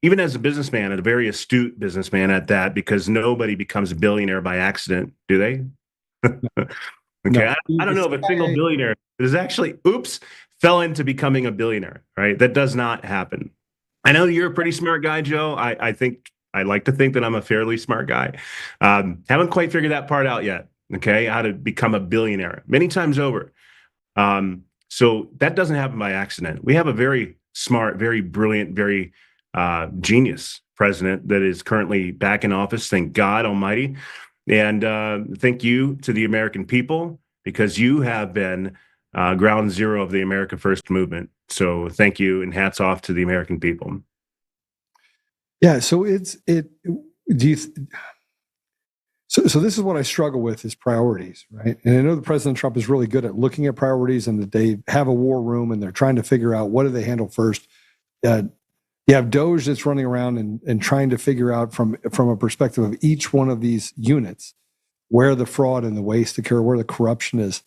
even as a businessman, and a very astute businessman at that, because nobody becomes a billionaire by accident, do they? Okay, no. I don't know of a single billionaire that is actually, fell into becoming a billionaire, right? That does not happen. I know you're a pretty smart guy, Joe. I think I like to think that I'm a fairly smart guy. Haven't quite figured that part out yet. Okay, how to become a billionaire many times over. So that doesn't happen by accident. We have a very smart, very brilliant, very genius president that is currently back in office. Thank God Almighty. And thank you to the American people, because you have been ground zero of the America First movement. So thank you, and hats off to the American people.
Yeah. So So this is what I struggle with, is priorities, right? And I know that President Trump is really good at looking at priorities, and that they have a war room and they're trying to figure out what do they handle first. You have DOGE that's running around and trying to figure out from a perspective of each one of these units where the fraud and the waste occur, where the corruption is.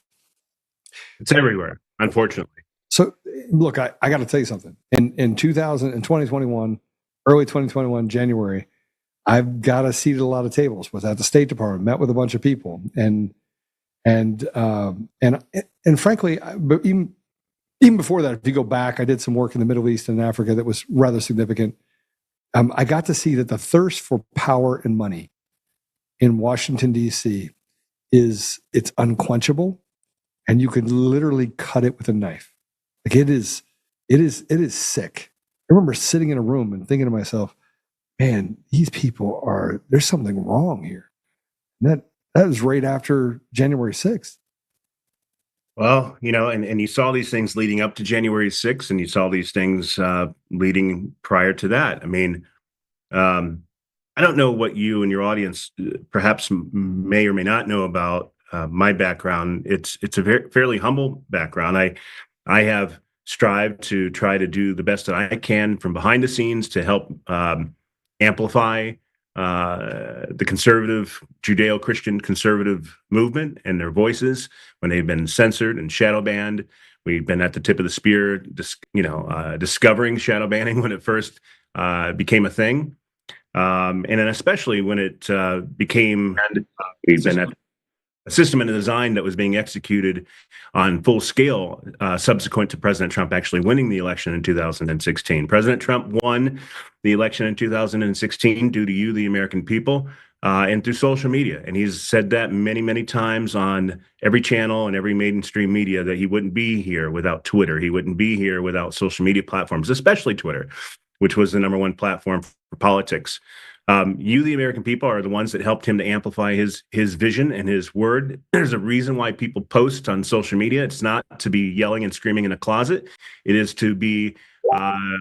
It's everywhere, unfortunately.
So look, I got to tell you something. In 2021, early 2021, January, I've got a seat at a lot of tables. Was at the State Department, met with a bunch of people, and frankly, but even before that, if you go back, I did some work in the Middle East and Africa that was rather significant. I got to see that the thirst for power and money in Washington, D.C. it's unquenchable, and you could literally cut it with a knife. Like it is sick. I remember sitting in a room and thinking to myself, man, these people there's something wrong here. And that was right after January 6th.
Well, and you saw these things leading up to January 6th, and you saw these things leading prior to that. I mean, I don't know what you and your audience perhaps may or may not know about my background. It's a fairly humble background. I have strived to try to do the best that I can from behind the scenes to help amplify the conservative, Judeo-Christian conservative movement and their voices when they've been censored and shadow banned. We've been at the tip of the spear, discovering shadow banning when it first became a thing. And then especially when it became, we've been at a system and a design that was being executed on full scale subsequent to President Trump actually winning the election in 2016. President Trump won the election in 2016 due to you, the American people, and through social media. And he's said that many, many times on every channel and every mainstream media that he wouldn't be here without Twitter. He wouldn't be here without social media platforms, especially Twitter, which was the #1 platform for politics. You, the American people, are the ones that helped him to amplify his vision and his word. There's a reason why people post on social media. It's not to be yelling and screaming in a closet. It is to be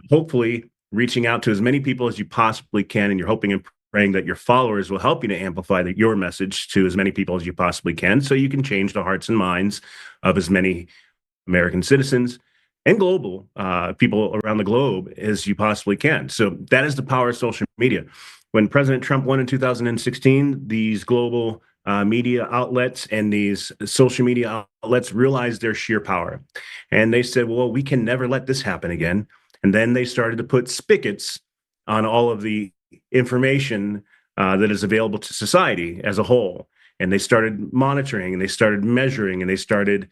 hopefully reaching out to as many people as you possibly can, and you're hoping and praying that your followers will help you to amplify your message to as many people as you possibly can, so you can change the hearts and minds of as many American citizens and global people around the globe as you possibly can. So that is the power of social media. When President Trump won in 2016, these global media outlets and these social media outlets realized their sheer power. And they said, well, we can never let this happen again. And then they started to put spigots on all of the information that is available to society as a whole. And they started monitoring, and they started measuring, and they started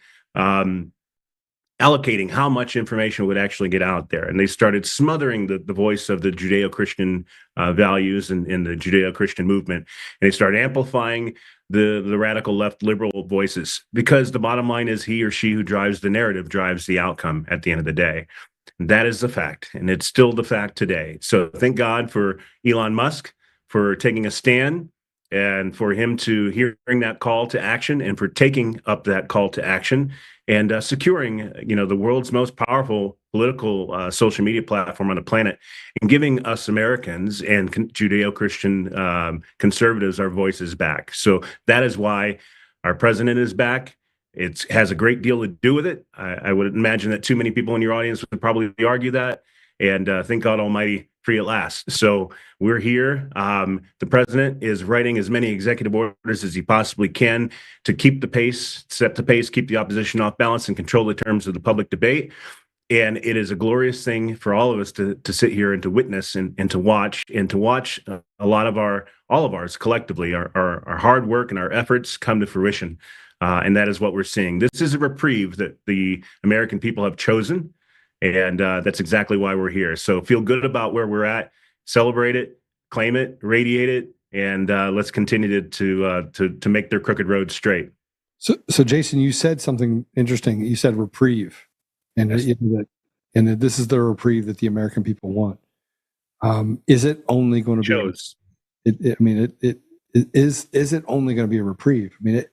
allocating how much information would actually get out there. And they started smothering the voice of the Judeo-Christian values and the Judeo-Christian movement. And they started amplifying the radical left liberal voices, because the bottom line is he or she who drives the narrative drives the outcome at the end of the day. And that is the fact. And it's still the fact today. So thank God for Elon Musk for taking a stand, and for him to hearing that call to action, and for taking up that call to action, and securing, the world's most powerful political social media platform on the planet, and giving us Americans and Judeo-Christian conservatives our voices back. So that is why our president is back. It has a great deal to do with it. I would imagine that too many people in your audience would probably argue that. And thank God Almighty, free at last. So we're here. The president is writing as many executive orders as he possibly can to keep the pace, set the pace, keep the opposition off balance, and control the terms of the public debate. And it is a glorious thing for all of us to sit here and to witness and to watch all of ours collectively, our hard work and our efforts come to fruition. And that is what we're seeing. This is a reprieve that the American people have chosen. And that's exactly why we're here. So feel good about where we're at, celebrate it, claim it, radiate it, and let's continue to make their crooked road straight.
So Jason, you said something interesting. You said reprieve, and
Yes.
and this is the reprieve that the American people want. Is it only going to be? Is it only going to be a reprieve? I mean,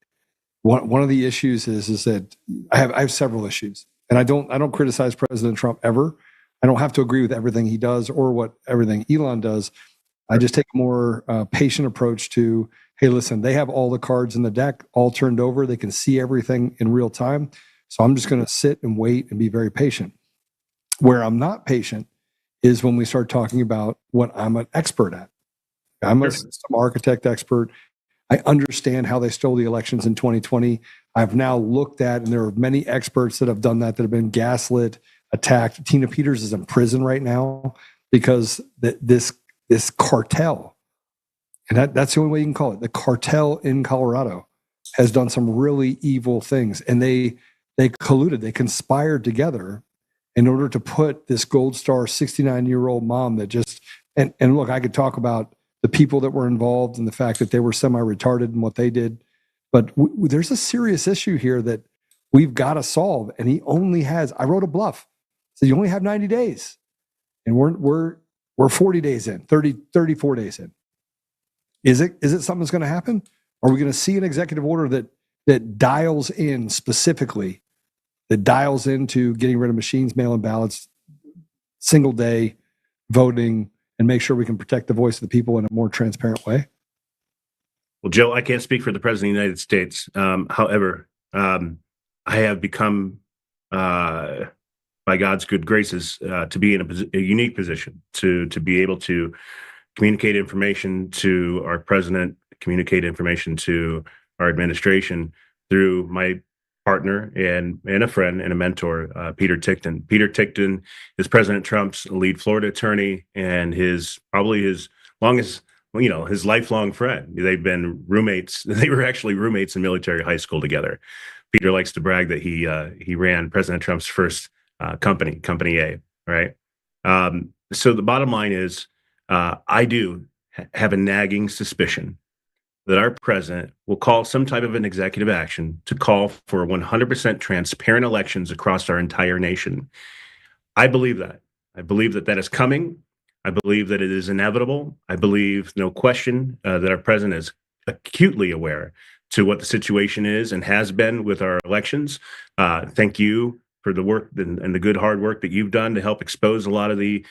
one of the issues is that I have several issues. And I don't criticize President Trump ever. I don't have to agree with everything he does or everything Elon does. I just take a more patient approach to, hey, listen, they have all the cards in the deck all turned over. They can see everything in real time. So I'm just going to sit and wait and be very patient. Where I'm not patient is when we start talking about what I'm an expert at. I'm a system architect expert. I understand how they stole the elections in 2020. I've now looked at, and there are many experts that have done that have been gaslit, attacked. Tina Peters is in prison right now because this cartel, and that's the only way you can call it, the cartel in Colorado has done some really evil things, and they colluded, they conspired together in order to put this Gold Star 69-year-old mom that just and look, I could talk about the people that were involved and the fact that they were semi-retarded in what they did. But there's a serious issue here that we've got to solve. And he only has, I wrote a bluff. So you only have 90 days. And we're 40 days in, 34 days in. Is it something that's going to happen? Are we going to see an executive order that dials in specifically, that dials into getting rid of machines, mail-in ballots, single day voting, and make sure we can protect the voice of the people in a more transparent way?
Well, Joe, I can't speak for the President of the United States. However, I have become, by God's good graces, to be in a unique position to be able to communicate information to our president, communicate information to our administration through my partner and a friend and a mentor, Peter Tickton. Peter Tickton is President Trump's lead Florida attorney and his lifelong friend. They've been roommates. They were actually roommates in military high school together. Peter likes to brag that he ran President Trump's first company, Company A, right? So the bottom line is, I do have a nagging suspicion that our president will call some type of an executive action to call for 100% transparent elections across our entire nation. I believe that. I believe that that is coming. I believe that it is inevitable. I believe, no question, that our president is acutely aware to what the situation is and has been with our elections. Thank you for the work and the good hard work that you've done to help expose a lot of the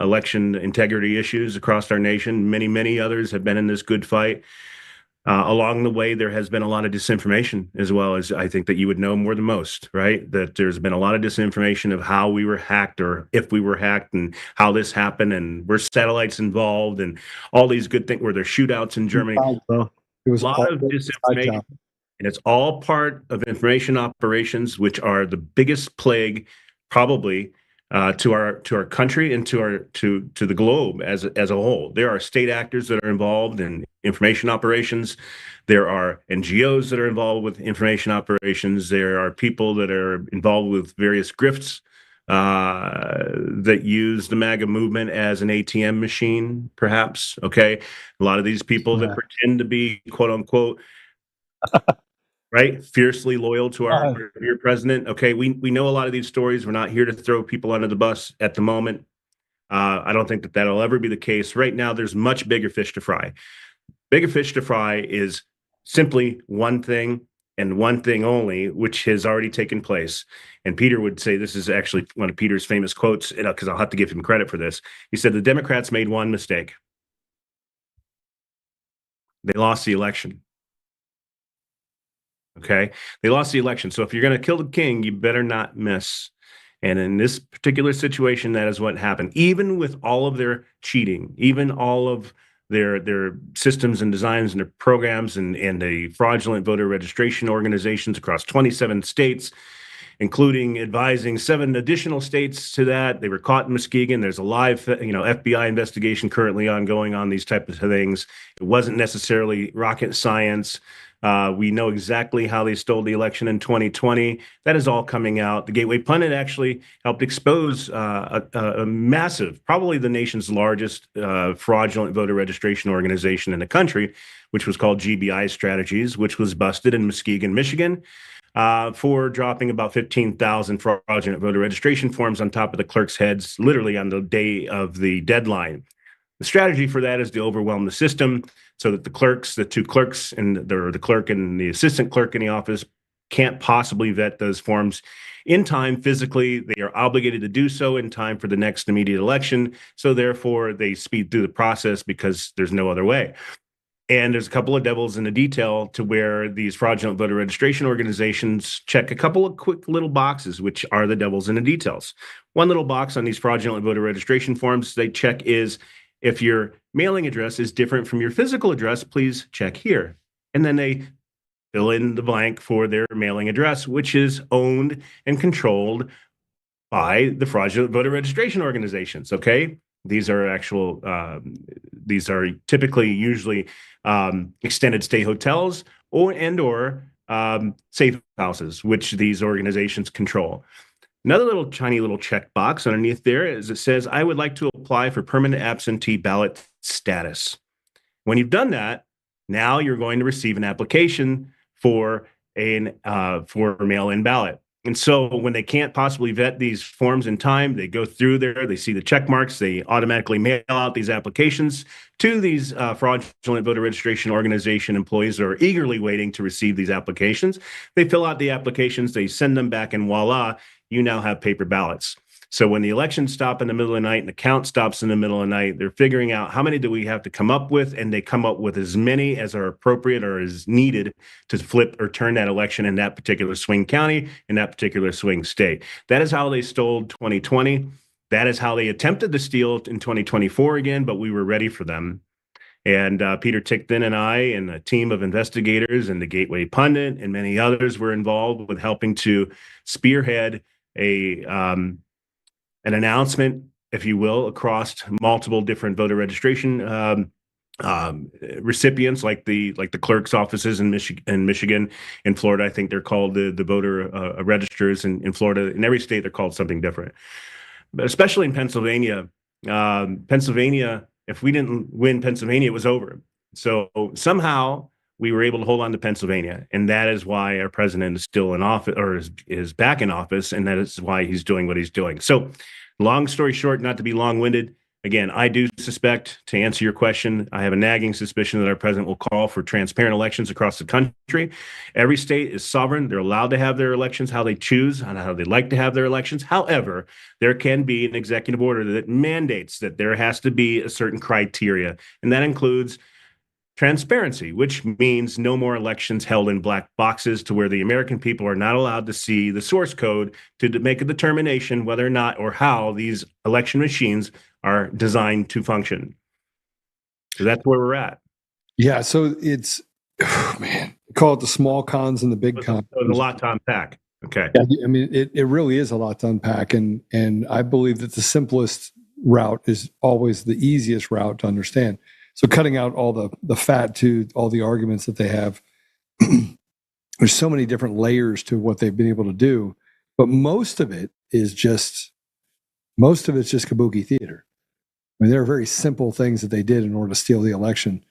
election integrity issues across our nation. Many, many others have been in this good fight. Along the way, there has been a lot of disinformation as well, as I think that you would know more than most, right? That there's been a lot of disinformation of how we were hacked or if we were hacked and how this happened and were satellites involved and all these good things. Were there shootouts in Germany?
It was
A lot of disinformation. And it's all part of information operations, which are the biggest plague probably to our country and to the globe as a whole. There are state actors that are involved in information operations. There are NGOs that are involved with information operations. There are people that are involved with various grifts that use the MAGA movement as an ATM machine, perhaps. Okay, a lot of these people that pretend to be quote unquote right, fiercely loyal to your president. Okay, we know a lot of these stories. We're not here to throw people under the bus at the moment. I don't think that that'll ever be the case. Right now, there's much bigger fish to fry. Bigger fish to fry is simply one thing and one thing only, which has already taken place. And Peter would say this is actually one of Peter's famous quotes, because I'll have to give him credit for this. He said, the Democrats made one mistake. They lost the election. Okay, they lost the election. So if you're going to kill the king, you better not miss. And in this particular situation, that is what happened. Even with all of their cheating, even all of their systems and designs and their programs and the fraudulent voter registration organizations across 27 states, including advising 7 additional states to that. They were caught in Muskegon. There's a live, FBI investigation currently ongoing on these types of things. It wasn't necessarily rocket science. We know exactly how they stole the election in 2020. That is all coming out. The Gateway Pundit actually helped expose a massive, probably the nation's largest fraudulent voter registration organization in the country, which was called GBI Strategies, which was busted in Muskegon, Michigan, for dropping about 15,000 fraudulent voter registration forms on top of the clerks' heads, literally on the day of the deadline. The strategy for that is to overwhelm the system so that the 2 clerks, and the clerk and the assistant clerk in the office can't possibly vet those forms in time physically. They are obligated to do so in time for the next immediate election. So therefore, they speed through the process because there's no other way. And there's a couple of devils in the detail to where these fraudulent voter registration organizations check a couple of quick little boxes, which are the devils in the details. One little box on these fraudulent voter registration forms they check is, if your mailing address is different from your physical address, please check here. And then they fill in the blank for their mailing address, which is owned and controlled by the fraudulent voter registration organizations. Okay, these are these are typically usually extended stay hotels or safe houses, which these organizations control. Another little tiny little checkbox underneath there is it says, I would like to apply for permanent absentee ballot status. When you've done that, now you're going to receive an application for a mail-in ballot. And so when they can't possibly vet these forms in time, they go through there, they see the check marks, they automatically mail out these applications to these fraudulent voter registration organization employees that are eagerly waiting to receive these applications. They fill out the applications, they send them back, and voila, you now have paper ballots. So when the elections stop in the middle of the night and the count stops in the middle of the night, they're figuring out how many do we have to come up with, and they come up with as many as are appropriate or is needed to flip or turn that election in that particular swing county, in that particular swing state. That is how they stole 2020. That is how they attempted to steal in 2024 again, but we were ready for them. And Peter Tickton and I and a team of investigators and the Gateway Pundit and many others were involved with helping to spearhead an announcement, if you will, across multiple different voter registration recipients, like the clerk's offices in Michigan, in Florida. I think they're called the voter registers in Florida. In every state, they're called something different. But especially in Pennsylvania, if we didn't win Pennsylvania, it was over. So somehow we were able to hold on to Pennsylvania, and that is why our president is still in office, or is back in office, and that is why he's doing what he's doing. So, long story short, not to be long-winded, again, I do suspect, to answer your question, I have a nagging suspicion that our president will call for transparent elections across the country. Every state is sovereign. They're allowed to have their elections how they choose and how they like to have their elections. However, there can be an executive order that mandates that there has to be a certain criteria, and that includes transparency, which means no more elections held in black boxes to where the American people are not allowed to see the source code to make a determination whether or not or how these election machines are designed to function. So that's where we're at.
Yeah. So it's, oh man, call it the small cons and the big cons.
There's a lot to unpack. Okay.
Yeah, I mean, it really is a lot to unpack. And I believe that the simplest route is always the easiest route to understand. So cutting out all the fat to all the arguments that they have, there's so many different layers to what they've been able to do, but most of it's just kabuki theater. I mean, there are very simple things that they did in order to steal the election,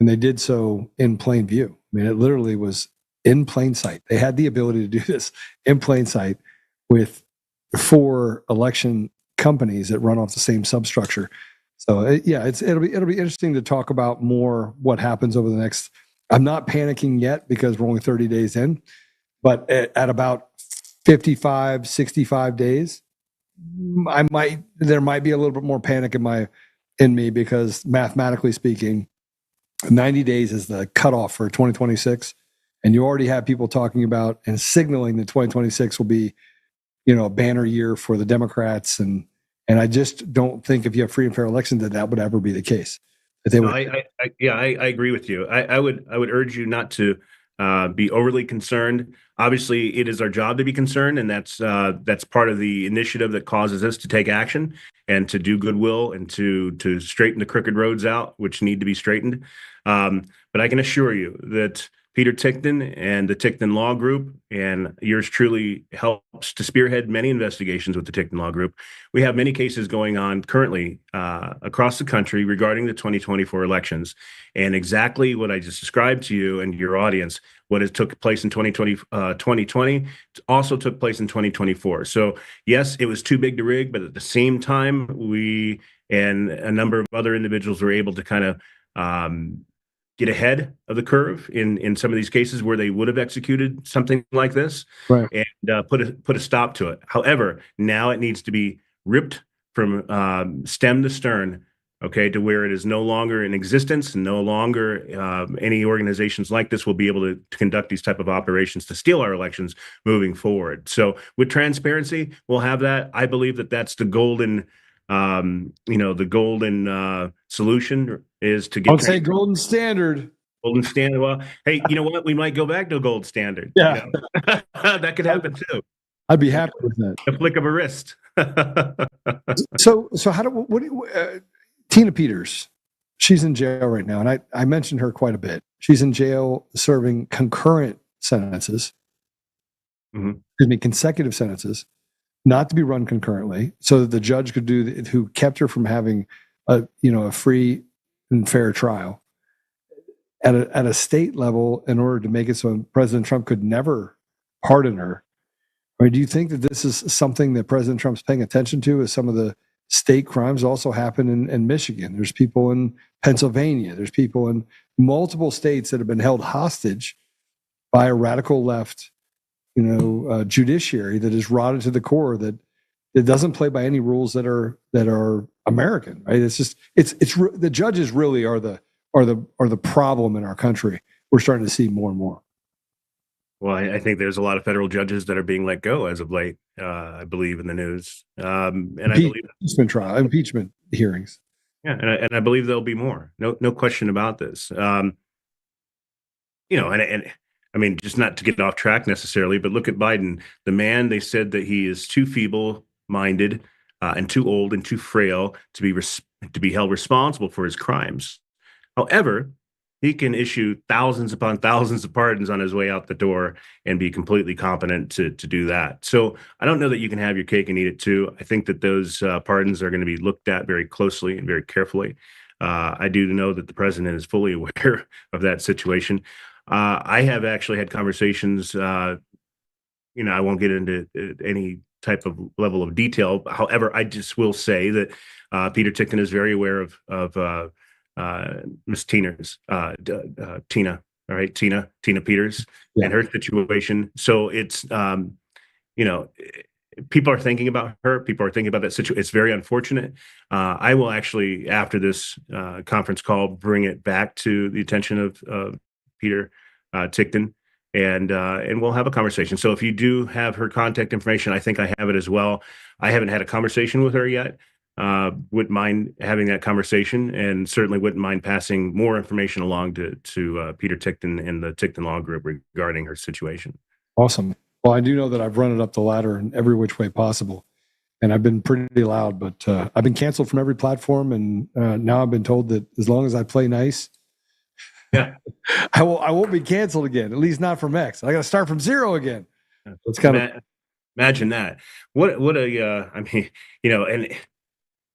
and they did so in plain view. I mean, it literally was in plain sight. They had the ability to do this in plain sight with 4 election companies that run off the same substructure. So yeah, it'll be interesting to talk about more what happens over the next. I'm not panicking yet because we're only 30 days in, but at about 55, 65 days, there might be a little bit more panic in me because mathematically speaking, 90 days is the cutoff for 2026, and you already have people talking about and signaling that 2026 will be, a banner year for the Democrats and I just don't think if you have free and fair elections that would ever be the case. That they would.
I agree with you. I would urge you not to be overly concerned. Obviously, it is our job to be concerned, and that's part of the initiative that causes us to take action and to do goodwill and to straighten the crooked roads out, which need to be straightened. But I can assure you that Peter Tickton and the Tickton Law Group, and yours truly helps to spearhead many investigations with the Tickton Law Group. We have many cases going on currently across the country regarding the 2024 elections, and exactly what I just described to you and your audience, what has took place in 2020 also took place in 2024. So yes, it was too big to rig, but at the same time, we and a number of other individuals were able to kind of get ahead of the curve in some of these cases where they would have executed something like this,
right,
and put a stop to it. However, now it needs to be ripped from stem to stern, okay, to where it is no longer in existence, and no longer any organizations like this will be able to conduct these type of operations to steal our elections moving forward. So with transparency, we'll have that. I believe that that's the golden solution is to get.
I'll say golden standard.
Golden standard. Well, hey, you know what? We might go back to a gold standard.
Yeah,
that could happen too.
I'd be happy with that.
A flick of a wrist.
So Tina Peters, she's in jail right now, and I mentioned her quite a bit. She's in jail serving concurrent sentences, consecutive sentences, not to be run concurrently, so that the judge could who kept her from having a free and fair trial at a state level in order to make it so President Trump could never pardon her. I mean, do you think that this is something that President Trump's paying attention to, as some of the state crimes also happen in Michigan? There's people in Pennsylvania. There's people in multiple states that have been held hostage by a radical left, judiciary that is rotted to the core, that it doesn't play by any rules that are American, right? It's just the judges really are the problem in our country. We're starting to see more and more.
Well, I think there's a lot of federal judges that are being let go as of late. I believe in the news, and I believe
impeachment hearings.
Yeah, and I believe there'll be more. No question about this. And I mean, just not to get off track necessarily, but look at Biden. The man, they said that he is too feeble-minded and too old and too frail to be held responsible for his crimes. However, he can issue thousands upon thousands of pardons on his way out the door and be completely competent to do that. So I don't know that you can have your cake and eat it too. I think that those pardons are going to be looked at very closely and very carefully. I do know that the president is fully aware of that situation. I have actually had conversations. I won't get into any type of level of detail. However, I just will say that Peter Tickton is very aware of Miss Tina. All right, Tina Peters and her situation. So it's people are thinking about her. People are thinking about that situation. It's very unfortunate. I will actually, after this conference call, bring it back to the attention of Peter Tickton, and we'll have a conversation. So if you do have her contact information, I think I have it as well. I haven't had a conversation with her yet. Wouldn't mind having that conversation, and certainly wouldn't mind passing more information along to Peter Tickton and the Tickton Law Group regarding her situation.
Awesome. Well, I do know that I've run it up the ladder in every which way possible, and I've been pretty loud, but I've been canceled from every platform, and now I've been told that as long as I play nice, I won't be canceled again. At least not from X. I got to start from zero again. It's kind of
imagine that.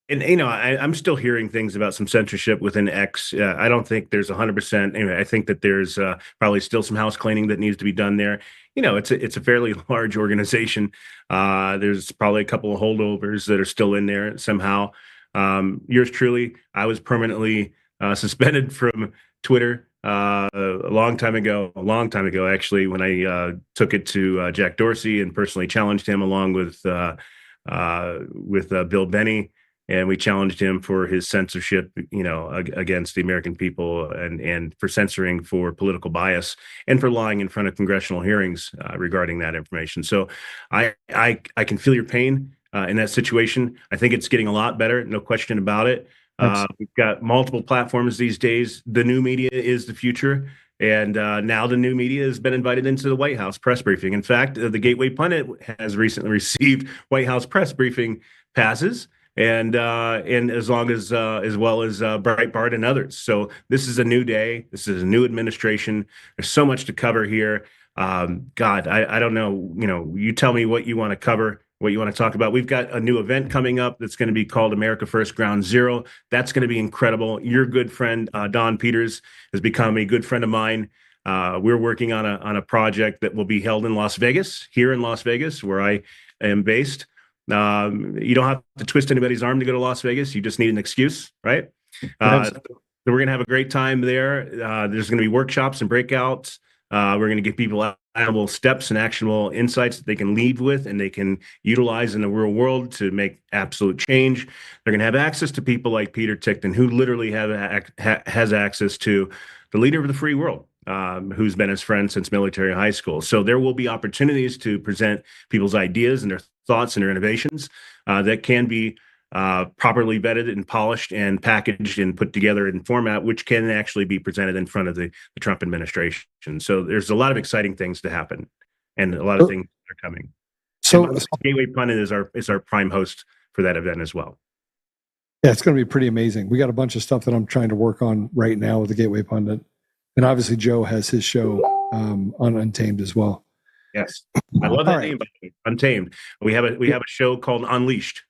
I'm still hearing things about some censorship within X. I don't think there's 100%. Anyway, I think that there's probably still some house cleaning that needs to be done there. It's a fairly large organization. There's probably a couple of holdovers that are still in there somehow. Yours truly, I was permanently suspended from Twitter a long time ago, actually, when I took it to Jack Dorsey and personally challenged him along with Bill Benny. And we challenged him for his censorship, against the American people, and for censoring for political bias, and for lying in front of congressional hearings regarding that information. So I can feel your pain in that situation. I think it's getting a lot better, no question about it. We've got multiple platforms these days. The new media is the future. And now the new media has been invited into the White House press briefing. In fact, the Gateway Pundit has recently received White House press briefing passes. And as well as Breitbart and others. So this is a new day. This is a new administration. There's so much to cover here. God, I don't know. You tell me what you want to cover, what you want to talk about. We've got a new event coming up that's going to be called America First Ground Zero. That's going to be incredible. Your good friend Don Peters has become a good friend of mine. We're working on a project that will be held in Las Vegas, here in Las Vegas, where I am based. You don't have to twist anybody's arm to go to Las Vegas. You just need an excuse, right? So we're going to have a great time there. There's going to be workshops and breakouts. We're going to give people actionable steps and actionable insights that they can leave with and they can utilize in the real world to make absolute change. They're going to have access to people like Peter Tickton, who literally has access to the leader of the free world, who's been his friend since military high school. So there will be opportunities to present people's ideas and their thoughts and their innovations that can be properly vetted and polished and packaged and put together in format, which can actually be presented in front of the Trump administration. So there's a lot of exciting things to happen, and a lot of things are coming. So Gateway Pundit is our prime host for that event as well.
Yeah, it's going to be pretty amazing. We got a bunch of stuff that I'm trying to work on right now with the Gateway Pundit. And obviously Joe has his show on Untamed as well.
Yes. I love that name, by the way, Untamed. We have a show called Unleashed.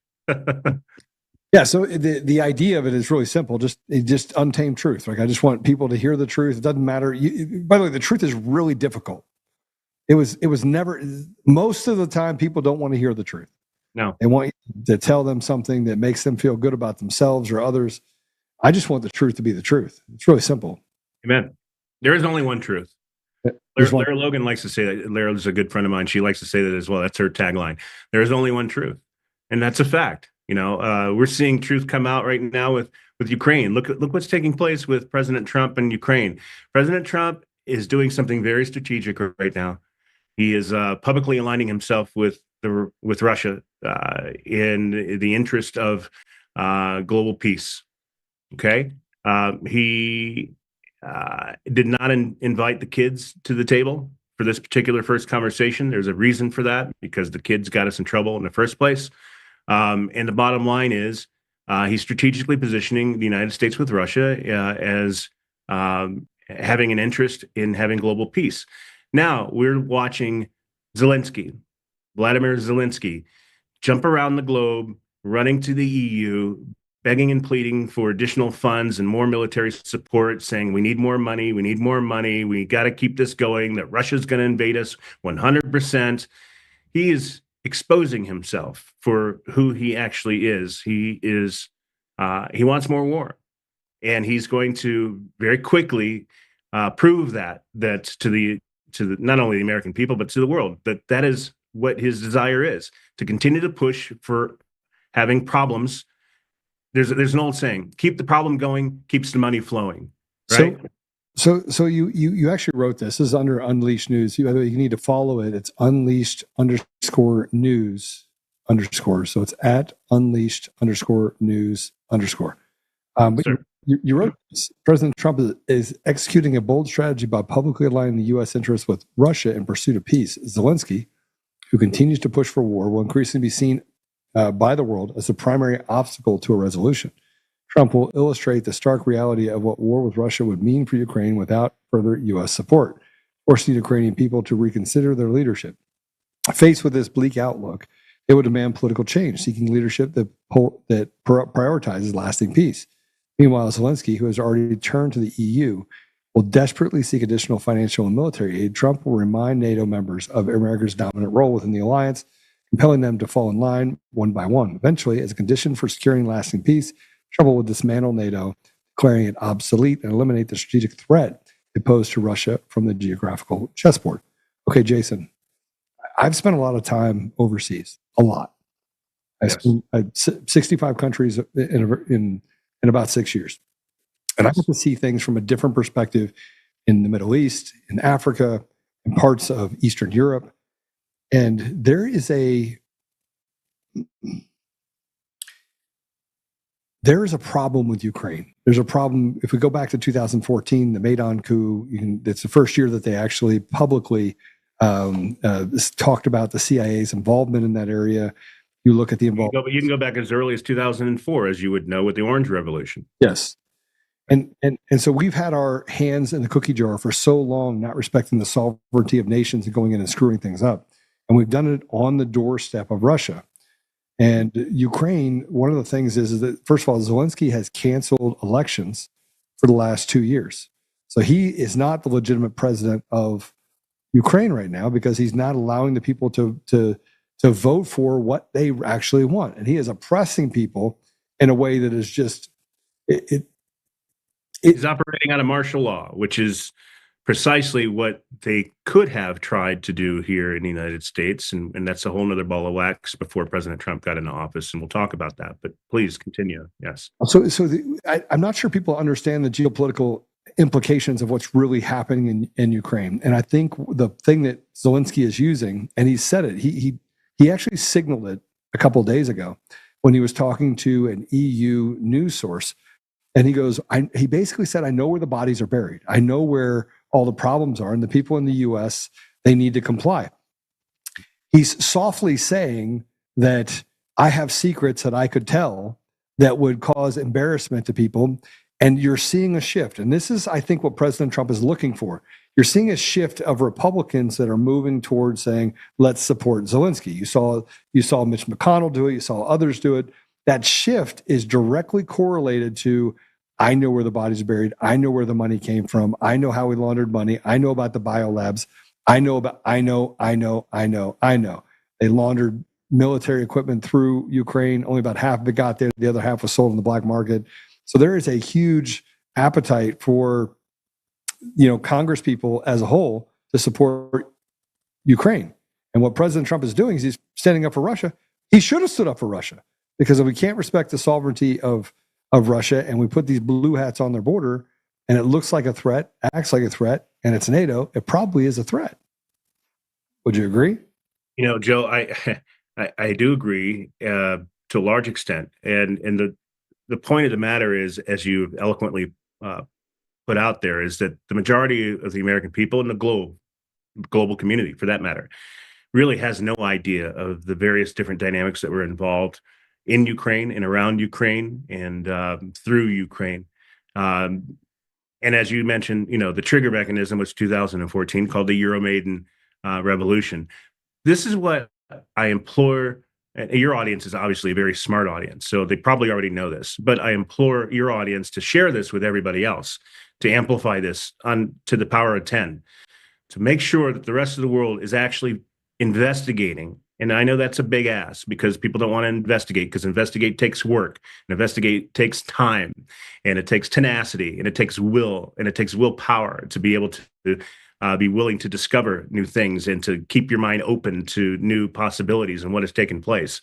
Yeah, so the idea of it is really simple, just untamed truth. Like, I just want people to hear the truth. It doesn't matter. By the way, the truth is really difficult. It was never, most of the time people don't want to hear the truth.
No.
They want you to tell them something that makes them feel good about themselves or others. I just want the truth to be the truth. It's really simple.
Amen. There is only one truth. Lara Logan likes to say that. Lara is a good friend of mine. She likes to say that as well. That's her tagline. There is only one truth. And that's a fact. We're seeing truth come out right now with Ukraine. Look what's taking place with President Trump and Ukraine. President Trump is doing something very strategic right now. He is publicly aligning himself with Russia in the interest of global peace. Okay, he did not invite the kids to the table for this particular first conversation. There's a reason for that, because the kids got us in trouble in the first place. And the bottom line is he's strategically positioning the United States with Russia as having an interest in having global peace. Now we're watching Vladimir Zelensky, jump around the globe, running to the EU, begging and pleading for additional funds and more military support, saying we need more money, we got to keep this going, that Russia's going to invade us 100%. He is exposing himself for who he actually is. He wants more war, and he's going to very quickly prove that to the not only the American people but to the world that is what his desire is, to continue to push for having problems. There's an old saying: keep the problem going, keeps the money flowing. Right.
So you actually wrote this. This is under Unleashed News. By the way, you need to follow it. It's Unleashed_news_. So it's at Unleashed_news_. But you wrote this. President Trump is executing a bold strategy by publicly aligning the U.S. interests with Russia in pursuit of peace. Zelensky, who continues to push for war, will increasingly be seen by the world as the primary obstacle to a resolution. Trump will illustrate the stark reality of what war with Russia would mean for Ukraine without further U.S. support, forcing the Ukrainian people to reconsider their leadership. Faced with this bleak outlook, they will demand political change, seeking leadership that prioritizes lasting peace. Meanwhile, Zelensky, who has already turned to the EU, will desperately seek additional financial and military aid. Trump will remind NATO members of America's dominant role within the alliance, compelling them to fall in line one by one. Eventually, as a condition for securing lasting peace, Trump will dismantle NATO, declaring it obsolete and eliminate the strategic threat it posed to Russia from the geographical chessboard. Okay, Jason, I've spent a lot of time overseas, a lot. I've spent 65 countries in about 6 years. And I get to see things from a different perspective in the Middle East, in Africa, in parts of Eastern Europe. And there is a problem with Ukraine. There's a problem. If we go back to 2014, the Maidan coup, it's the first year that they actually publicly talked about the CIA's involvement in that area. You look at the involvement.
You can go back as early as 2004, as you would know, with the Orange Revolution.
Yes. And so we've had our hands in the cookie jar for so long, not respecting the sovereignty of nations and going in and screwing things up. And we've done it on the doorstep of Russia. And Ukraine, one of the things is that, first of all, Zelensky has canceled elections for the last 2 years. So he is not the legitimate president of Ukraine right now because he's not allowing the people to vote for what they actually want. And he is oppressing people in a way that is just...
He's operating on a martial law, which is precisely what they could have tried to do here in the United States. And that's a whole nother ball of wax before President Trump got into office. And we'll talk about that. But please continue. Yes.
I'm not sure people understand the geopolitical implications of what's really happening in Ukraine. And I think the thing that Zelensky is using, and he said it, he actually signaled it a couple of days ago when he was talking to an EU news source. And he goes, he basically said, I know where the bodies are buried. I know where all the problems are. And the people in the U.S., they need to comply. He's softly saying that I have secrets that I could tell that would cause embarrassment to people. And you're seeing a shift. And this is, I think, what President Trump is looking for. You're seeing a shift of Republicans that are moving towards saying, let's support Zelensky. You saw Mitch McConnell do it. You saw others do it. That shift is directly correlated to, I know where the bodies are buried. I know where the money came from. I know how we laundered money. I know about the biolabs. I know. They laundered military equipment through Ukraine. Only about half of it got there. The other half was sold in the black market. So there is a huge appetite for, Congress people as a whole to support Ukraine. And what President Trump is doing is he's standing up for Russia. He should have stood up for Russia. Because if we can't respect the sovereignty of Russia and we put these blue hats on their border and it looks like a threat, acts like a threat, and it's NATO, it probably is a threat. Would you agree?
Joe, I do agree to a large extent. And the point of the matter is, as you eloquently put out there, is that the majority of the American people and the global community, for that matter, really has no idea of the various different dynamics that were involved in Ukraine and around Ukraine and through Ukraine. And as you mentioned, the trigger mechanism was 2014, called the Euromaidan Revolution. This is what I implore and your audience is obviously a very smart audience, so they probably already know this, but I implore your audience to share this with everybody else, to amplify this on to the power of 10, to make sure that the rest of the world is actually investigating. And I know that's a big ask because people don't want to investigate, because investigate takes work, and investigate takes time, and it takes tenacity, and it takes will, and it takes willpower to be able to be willing to discover new things and to keep your mind open to new possibilities and what has taken place.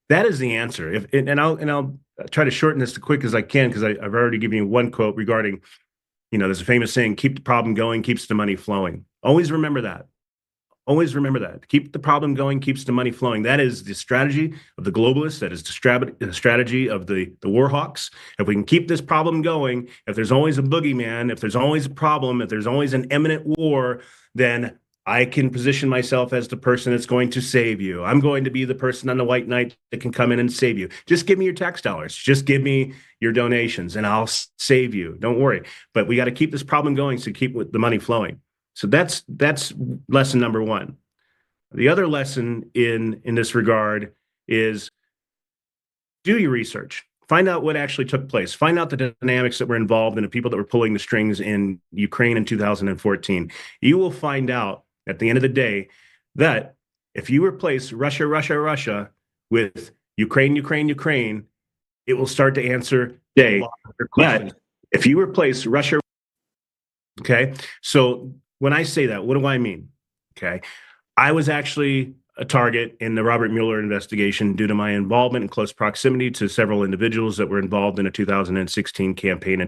That is the answer. I'll try to shorten this as quick as I can, because I've already given you one quote regarding, there's a famous saying, keep the problem going, keeps the money flowing. Always remember that. Always remember that. Keep the problem going, keeps the money flowing. That is the strategy of the globalists. That is the strategy of the war hawks. If we can keep this problem going, if there's always a boogeyman, if there's always a problem, if there's always an imminent war, then I can position myself as the person that's going to save you. I'm going to be the person on the white knight that can come in and save you. Just give me your tax dollars. Just give me your donations and I'll save you. Don't worry. But we got to keep this problem going, so keep the money flowing. So that's lesson number one. The other lesson in this regard is do your research. Find out what actually took place. Find out the dynamics that were involved and the people that were pulling the strings in Ukraine in 2014. You will find out at the end of the day that if you replace Russia with Ukraine, it will start to answer day. But if you replace Russia, okay, so when I say that, what do I mean? Okay, I was actually a target in the Robert Mueller investigation due to my involvement in close proximity to several individuals that were involved in a 2016 campaign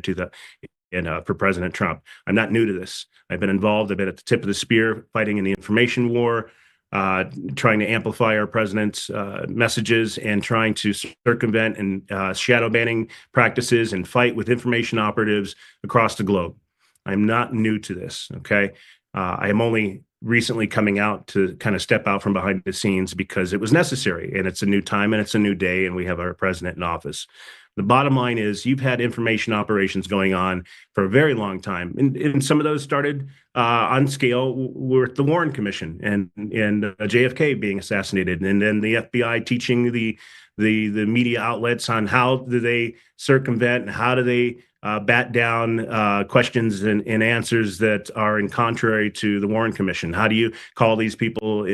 for President Trump. I'm not new to this. I've been involved. I've been at the tip of the spear fighting in the information war, trying to amplify our president's messages and trying to circumvent and shadow banning practices and fight with information operatives across the globe. I'm not new to this, okay? I am only recently coming out to kind of step out from behind the scenes because it was necessary, and it's a new time and it's a new day, and we have our president in office. The bottom line is you've had information operations going on for a very long time, and some of those started on scale with the Warren Commission and JFK being assassinated, and then the FBI teaching the media outlets on how do they circumvent and how do they bat down questions and answers that are in contrary to the Warren Commission. How do you call these people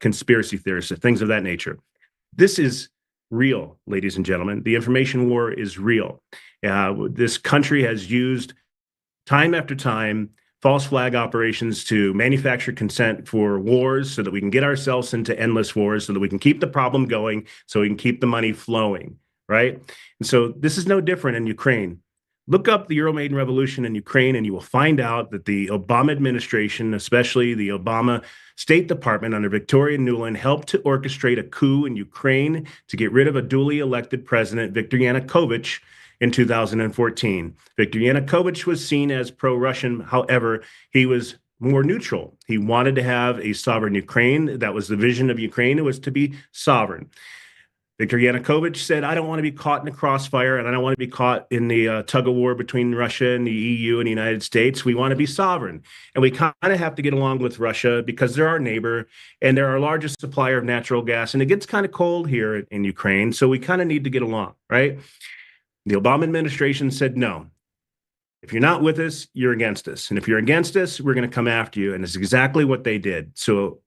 conspiracy theorists, things of that nature? This is real, ladies and gentlemen. The information war is real. This country has used time after time false flag operations to manufacture consent for wars so that we can get ourselves into endless wars, so that we can keep the problem going, so we can keep the money flowing, right? And so this is no different in Ukraine. Look up the Euromaidan Revolution in Ukraine, and you will find out that the Obama administration, especially the Obama State Department under Victoria Nuland, helped to orchestrate a coup in Ukraine to get rid of a duly elected president, Viktor Yanukovych, in 2014. Viktor Yanukovych was seen as pro-Russian. However, he was more neutral. He wanted to have a sovereign Ukraine. That was the vision of Ukraine. It was to be sovereign. Viktor Yanukovych said, I don't want to be caught in the crossfire, and I don't want to be caught in the tug of war between Russia and the EU and the United States. We want to be sovereign. And we kind of have to get along with Russia because they're our neighbor and they're our largest supplier of natural gas. And it gets kind of cold here in Ukraine, so we kind of need to get along, right? The Obama administration said, no. If you're not with us, you're against us. And if you're against us, we're going to come after you. And it's exactly what they did. So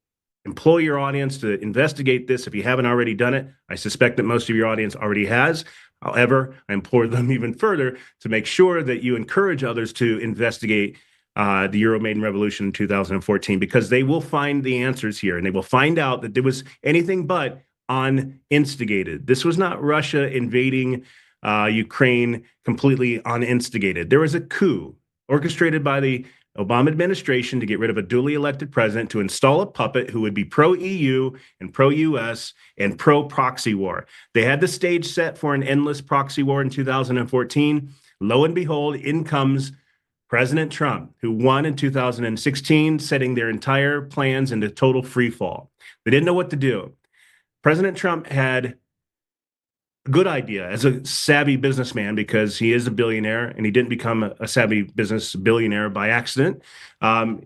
employ your audience to investigate this if you haven't already done it. I suspect that most of your audience already has. However, I implore them even further to make sure that you encourage others to investigate the Euromaidan Revolution in 2014, because they will find the answers here, and they will find out that there was anything but uninstigated. This was not Russia invading Ukraine completely uninstigated. There was a coup orchestrated by the Obama administration to get rid of a duly elected president, to install a puppet who would be pro-EU and pro-US and pro-proxy war. They had the stage set for an endless proxy war in 2014. Lo and behold, in comes President Trump, who won in 2016, setting their entire plans into total free fall. They didn't know what to do. President Trump had good idea as a savvy businessman, because he is a billionaire and he didn't become a savvy business billionaire by accident.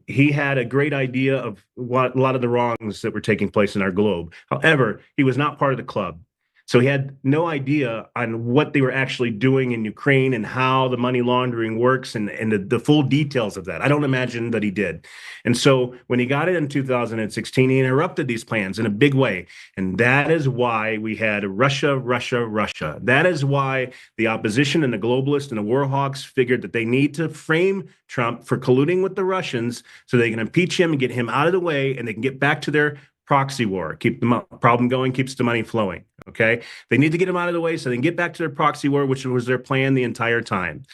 He had a great idea of what a lot of the wrongs that were taking place in our globe. However, he was not part of the club. So he had no idea on what they were actually doing in Ukraine and how the money laundering works and the full details of that. I don't imagine that he did. And so when he got it in 2016, he interrupted these plans in a big way. And that is why we had Russia, Russia, Russia. That is why the opposition and the globalists and the war hawks figured that they need to frame Trump for colluding with the Russians so they can impeach him and get him out of the way, and they can get back to their proxy war, keep the problem going, keeps the money flowing. Okay. They need to get him out of the way so they can get back to their proxy war, which was their plan the entire time.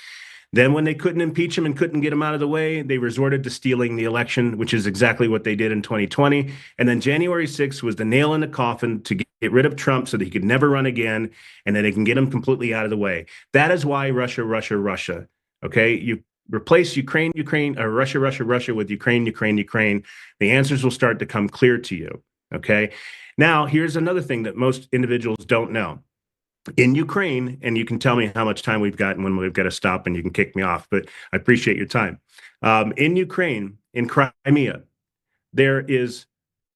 Then when they couldn't impeach him and couldn't get him out of the way, they resorted to stealing the election, which is exactly what they did in 2020. And then January 6th was the nail in the coffin to get rid of Trump so that he could never run again, and then they can get him completely out of the way. That is why Russia, Russia, Russia. Okay. You replace Ukraine, or Russia, Russia, Russia with Ukraine, Ukraine, Ukraine. The answers will start to come clear to you. Okay. Now, here's another thing that most individuals don't know. In Ukraine, and you can tell me how much time we've got and when we've got to stop, and you can kick me off, but I appreciate your time. In Ukraine, in Crimea, there is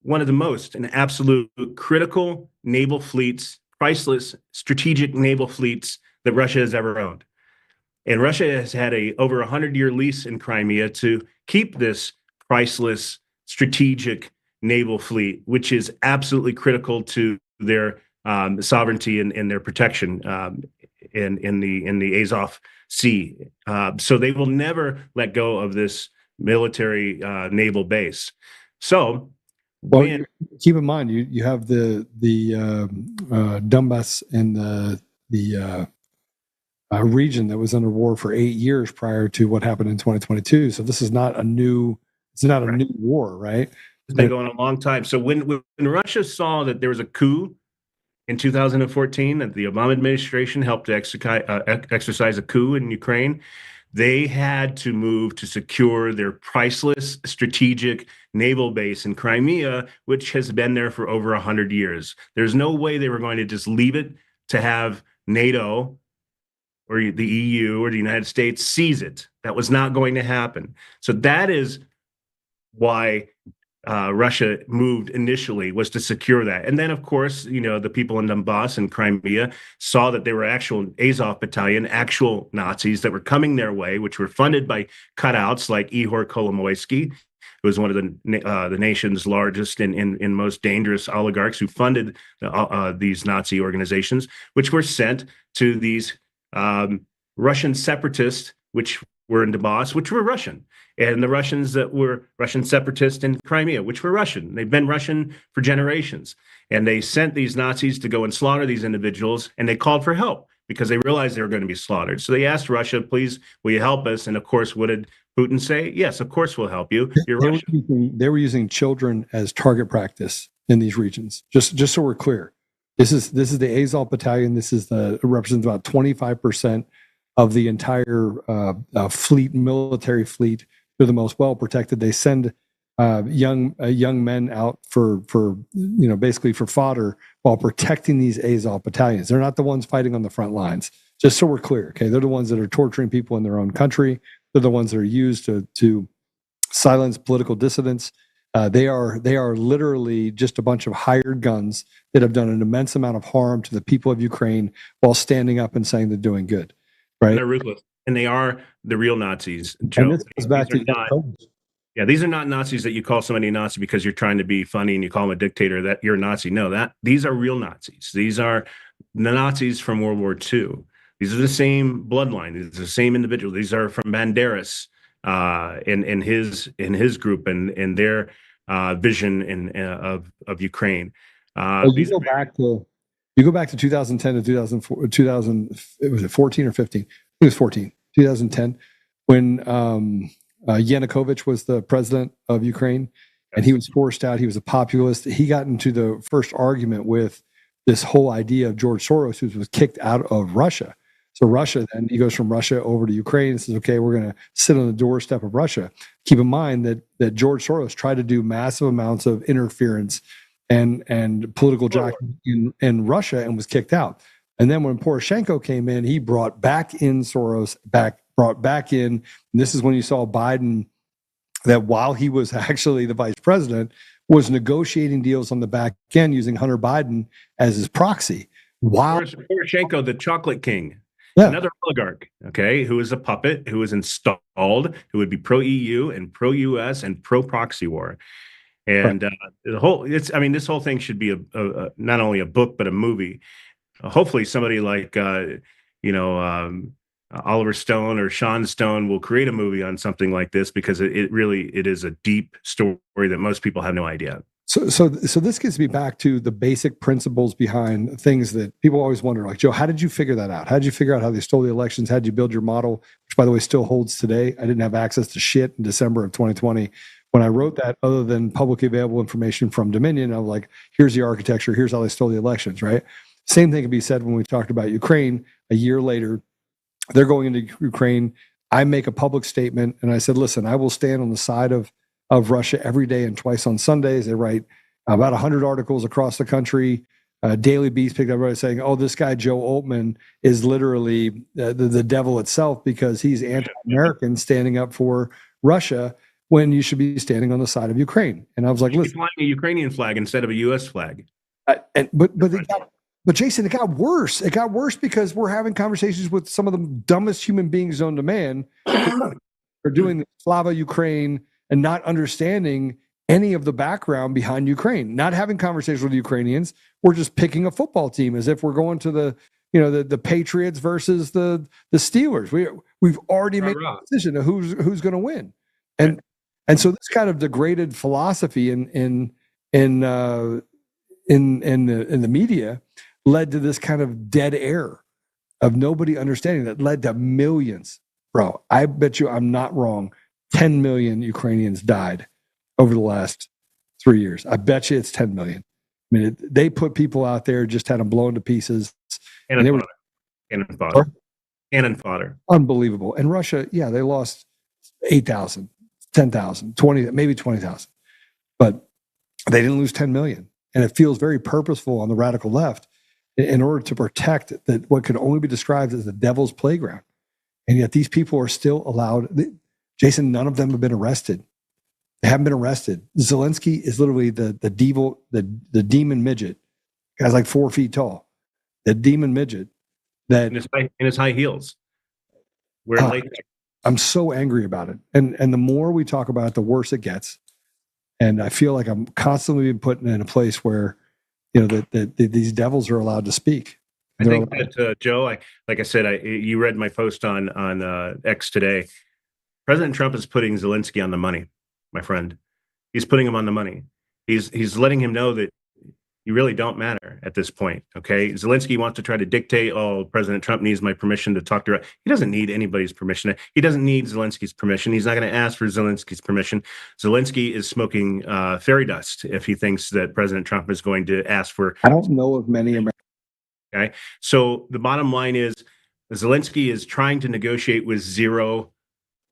one of the most and absolute critical naval fleets, priceless strategic naval fleets that Russia has ever owned. And Russia has had over 100-year lease in Crimea to keep this priceless strategic naval fleet, which is absolutely critical to their sovereignty and their protection in the Azov Sea. So they will never let go of this military naval base. So,
keep in mind you have the Donbass and the region that was under war for 8 years prior to what happened in 2022. So this is not a new war, right?
It's been going a long time. So when Russia saw that there was a coup in 2014, that the Obama administration helped to exercise a coup in Ukraine, they had to move to secure their priceless strategic naval base in Crimea, which has been there for over 100 years. There's no way they were going to just leave it to have NATO or the EU or the United States seize it. That was not going to happen. So that is why Russia moved initially, was to secure that. And then, of course, the people in Donbass and Crimea saw that there were actual Azov battalion, actual Nazis that were coming their way, which were funded by cutouts like Ihor Kolomoisky, who was one of the nation's largest and most dangerous oligarchs, who funded these Nazi organizations, which were sent to these Russian separatists, which were in Donbass, which were Russian, and the Russians that were Russian separatists in Crimea, which were Russian. They've been Russian for generations. And they sent these Nazis to go and slaughter these individuals, and they called for help because they realized they were going to be slaughtered. So they asked Russia, please, will you help us? And of course, what did Putin say? Yes, of course we'll help you.
They were using children as target practice in these regions. Just so we're clear. This is the Azov battalion. It represents about 25% of the entire military fleet. They're the most well protected. They send young men out for basically for fodder while protecting these Azov battalions. They're not the ones fighting on the front lines. Just so we're clear, okay? They're the ones that are torturing people in their own country. They're the ones that are used to silence political dissidents. They are literally just a bunch of hired guns that have done an immense amount of harm to the people of Ukraine while standing up and saying they're doing good. Right.
And they're ruthless, and they are the real Nazis. Joe,
and this goes back to
these are not Nazis that you call somebody a Nazi because you're trying to be funny and you call them a dictator, that you're a Nazi. No, these are real Nazis. These are the Nazis from World War II. These are the same bloodline. These are the same individuals. These are from Banderas in his group and their vision of Ukraine.
You go back to 2010 to 2000. It was 14 or 15. It was 14. 2010, when Yanukovych was the president of Ukraine, and he was forced out. He was a populist. He got into the first argument with this whole idea of George Soros, who was kicked out of Russia. So Russia, then he goes from Russia over to Ukraine and says, okay, we're going to sit on the doorstep of Russia. Keep in mind that George Soros tried to do massive amounts of interference and political jockeying in Russia and was kicked out. And then when Poroshenko came in, he brought back in Soros, brought back in, and this is when you saw Biden, that while he was actually the vice president, was negotiating deals on the back end using Hunter Biden as his proxy. While
Poroshenko, the chocolate king,
Yeah.
another oligarch, okay, who is a puppet, who is installed, who would be pro-EU and pro-US and pro-proxy war. And this whole thing should be a not only a book, but a movie. Hopefully somebody like, Oliver Stone or Sean Stone will create a movie on something like this, because it is a deep story that most people have no idea.
So this gets me back to the basic principles behind things that people always wonder, like, Joe, how did you figure that out? How did you figure out how they stole the elections? How did you build your model, which, by the way, still holds today? I didn't have access to shit in December of 2020. When I wrote that, other than publicly available information from Dominion, I was like, here's the architecture, here's how they stole the elections, right? Same thing can be said when we talked about Ukraine. A year later, they're going into Ukraine. I make a public statement, and I said, listen, I will stand on the side of Russia every day and twice on Sundays. They write about 100 articles across the country. Daily Beast picked up everybody saying, oh, this guy, Joe Altman, is literally the devil itself, because he's anti-American standing up for Russia when you should be standing on the side of Ukraine. And I was like, listen,
flying a Ukrainian flag instead of a U.S. flag.
But Jason, it got worse. It got worse because we're having conversations with some of the dumbest human beings known to man for doing the Slava Ukraine and not understanding any of the background behind Ukraine, not having conversations with Ukrainians. We're just picking a football team as if we're going to the Patriots versus the Steelers. We've already made a decision of who's going to win. And so this kind of degraded philosophy in the media led to this kind of dead air of nobody understanding, that led to millions. Bro, I bet you I'm not wrong. 10 million Ukrainians died over the last 3 years. I bet you it's 10 million. I mean, they put people out there, just had them blown to pieces.
Cannon fodder.
Unbelievable. And Russia, yeah, they lost 8,000, 10,000, 20, maybe 20,000. But they didn't lose 10 million. And it feels very purposeful on the radical left in order to protect that what could only be described as the devil's playground. And yet these people are still allowed. Jason, none of them have been arrested. They haven't been arrested. Zelensky is literally the demon midget. Guy's like 4 feet tall. The demon midget that
in his high heels.
I'm so angry about it. And the more we talk about it, the worse it gets. And I feel like I'm constantly being put in a place where, that these devils are allowed to speak.
I think that, Joe, like I said, you read my post on X today. President Trump is putting Zelensky on the money, my friend. He's putting him on the money. He's letting him know that you really don't matter at this point, okay? Zelensky wants to try to dictate, oh, President Trump needs my permission to talk to. He doesn't need anybody's permission. He doesn't need Zelensky's permission. He's not going to ask for Zelensky's permission. Zelensky is smoking fairy dust if he thinks that President Trump is going to ask for.
I don't know of many Americans.
Okay, so the bottom line is Zelensky is trying to negotiate with zero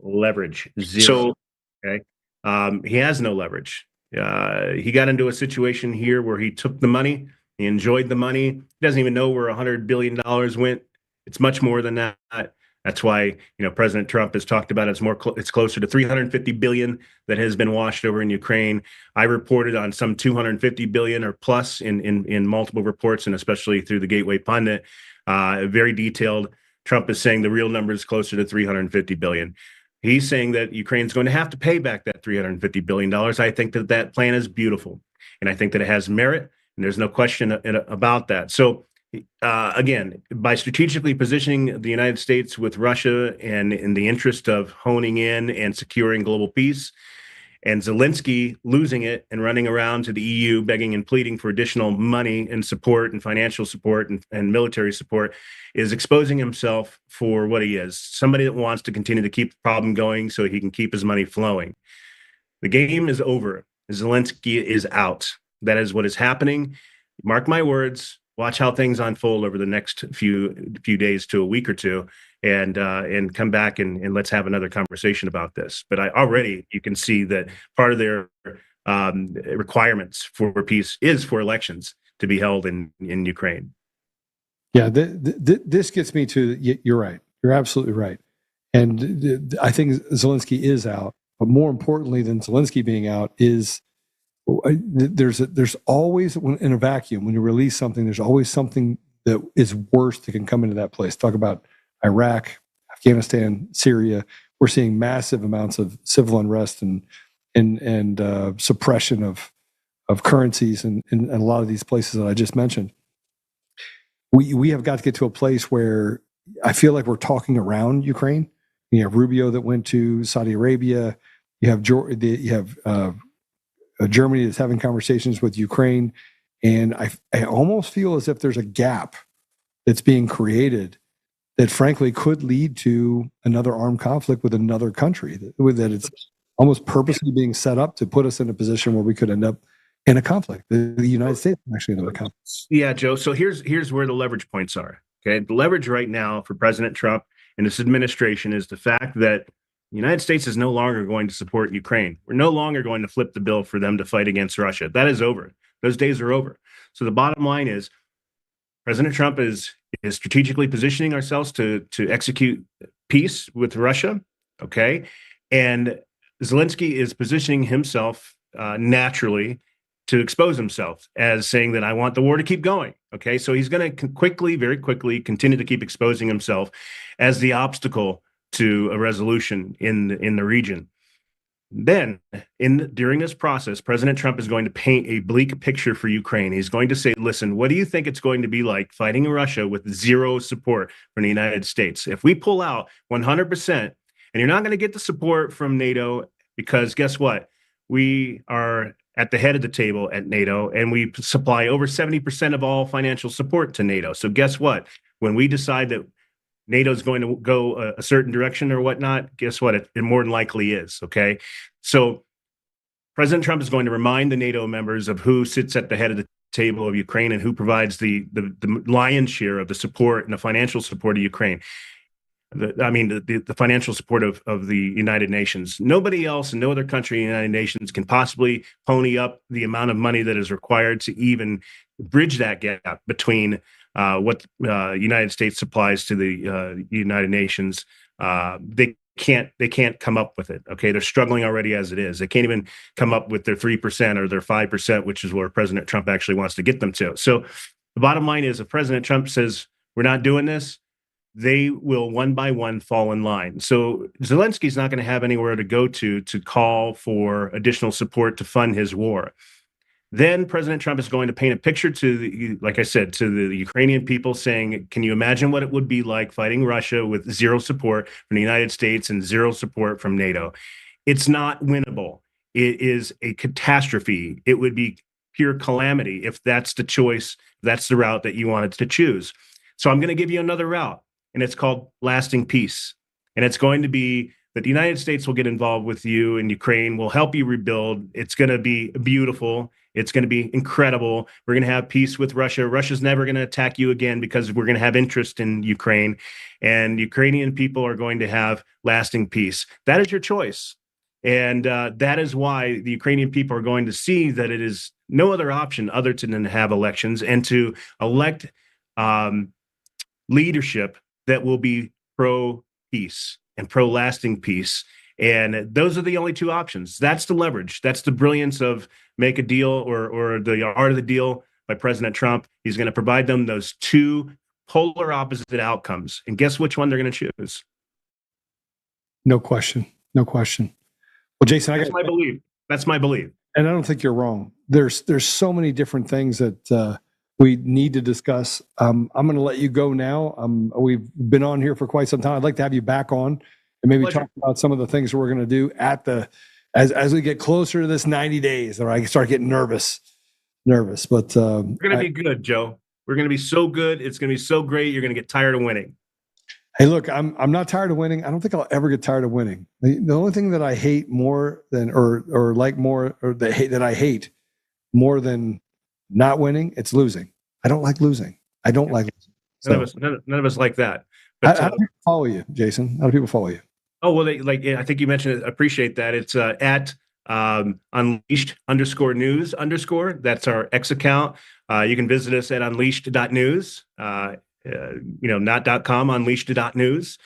leverage. Zero. Okay, he has no leverage. He got into a situation here where he took the money, he enjoyed the money. He doesn't even know where $100 billion went. It's much more than that. That's why, President Trump has talked about it's closer to $350 billion that has been washed over in Ukraine. I reported on some $250 billion or plus in multiple reports, and especially through the Gateway Pundit, very detailed. Trump is saying the real number is closer to $350 billion. He's saying that Ukraine's going to have to pay back that $350 billion. I think that plan is beautiful, and I think that it has merit, and there's no question about that. So, again, by strategically positioning the United States with Russia and in the interest of honing in and securing global peace, and Zelensky losing it and running around to the EU begging and pleading for additional money and support and financial support and military support, is exposing himself for what he is, somebody that wants to continue to keep the problem going so he can keep his money flowing. The game is over. Zelensky is out. That is what is happening. Mark my words. Watch how things unfold over the next few days to a week or two, and come back and let's have another conversation about this. But you can see that part of their requirements for peace is for elections to be held in Ukraine.
Yeah, this gets me to, you're right. You're absolutely right. And I think Zelensky is out. But more importantly than Zelensky being out is there's always, in a vacuum, when you release something, there's always something that is worse that can come into that place. Talk about Iraq, Afghanistan, Syria. We're seeing massive amounts of civil unrest and suppression of currencies in a lot of these places that I just mentioned. We have got to get to a place where I feel like we're talking around Ukraine. You have Rubio that went to Saudi Arabia. You have Germany that's having conversations with Ukraine, and I almost feel as if there's a gap that's being created that, frankly, could lead to another armed conflict with another country. That it's almost purposely being set up to put us in a position where we could end up in a conflict. The United States actually in a conflict.
Yeah, Joe. So here's where the leverage points are. Okay, the leverage right now for President Trump and this administration is the fact that the United States is no longer going to support Ukraine. We're no longer going to flip the bill for them to fight against Russia. That is over. Those days are over. So the bottom line is President Trump is strategically positioning ourselves to execute peace with Russia. Okay. And Zelensky is positioning himself naturally to expose himself as saying that I want the war to keep going. Okay. So he's going to very quickly continue to keep exposing himself as the obstacle to a resolution in the region. Then, during this process, President Trump is going to paint a bleak picture for Ukraine. He's going to say, listen, what do you think it's going to be like fighting Russia with zero support from the United States? If we pull out 100%, and you're not going to get the support from NATO, because guess what? We are at the head of the table at NATO, and we supply over 70% of all financial support to NATO. So guess what? When we decide that NATO is going to go a certain direction or whatnot, guess what? It more than likely is, okay? So President Trump is going to remind the NATO members of who sits at the head of the table of Ukraine and who provides the lion's share of the support and the financial support of Ukraine. The financial support of the United Nations. Nobody else and no other country in the United Nations can possibly pony up the amount of money that is required to even bridge that gap between what United States supplies to the United Nations. They can't come up with it. Okay, they're struggling already as it is. They can't even come up with their 3% or their 5%, which is where President Trump actually wants to get them to. So the bottom line is, if President Trump says we're not doing this, they will one by one fall in line. So Zelensky's not going to have anywhere to go to call for additional support to fund his war. Then President Trump is going to paint a picture to like I said, to the Ukrainian people saying, can you imagine what it would be like fighting Russia with zero support from the United States and zero support from NATO? It's not winnable. It is a catastrophe. It would be pure calamity if that's the choice, that's the route that you wanted to choose. So I'm going to give you another route, and it's called lasting peace. And it's going to be that the United States will get involved with you in Ukraine, will help you rebuild. It's going to be beautiful. It's going to be incredible. We're going to have peace with Russia. Russia's never going to attack you again because we're going to have interest in Ukraine, and Ukrainian people are going to have lasting peace. That is your choice. And that is why the Ukrainian people are going to see that it is no other option other than to have elections and to elect leadership that will be pro-peace and pro-lasting peace. And those are the only two options. That's the leverage. That's the brilliance of make a deal or the art of the deal by President Trump. He's going to provide them those two polar opposite outcomes. And guess which one they're going to choose?
No question. No question. Well, Jason,
that's my belief. That's my belief.
And I don't think you're wrong. There's so many different things that we need to discuss. I'm going to let you go now. We've been on here for quite some time. I'd like to have you back on and maybe talk about some of the things we're going to do as we get closer to this 90 days, or I start getting nervous. But we're
going to be good, Joe. We're going to be so good. It's going to be so great. You're going to get tired of winning.
Hey, look, I'm not tired of winning. I don't think I'll ever get tired of winning. The only thing that I hate more than, or like more, or that I hate more than not winning, it's losing. I don't like losing. I don't like losing. So,
none of us like that. But
how do people follow you, Jason? How do people follow you?
Oh, well, I think you mentioned it. Appreciate that. It's at Unleashed_news_. That's our X account. You can visit us at unleashed.news. not.com, unleashed.news.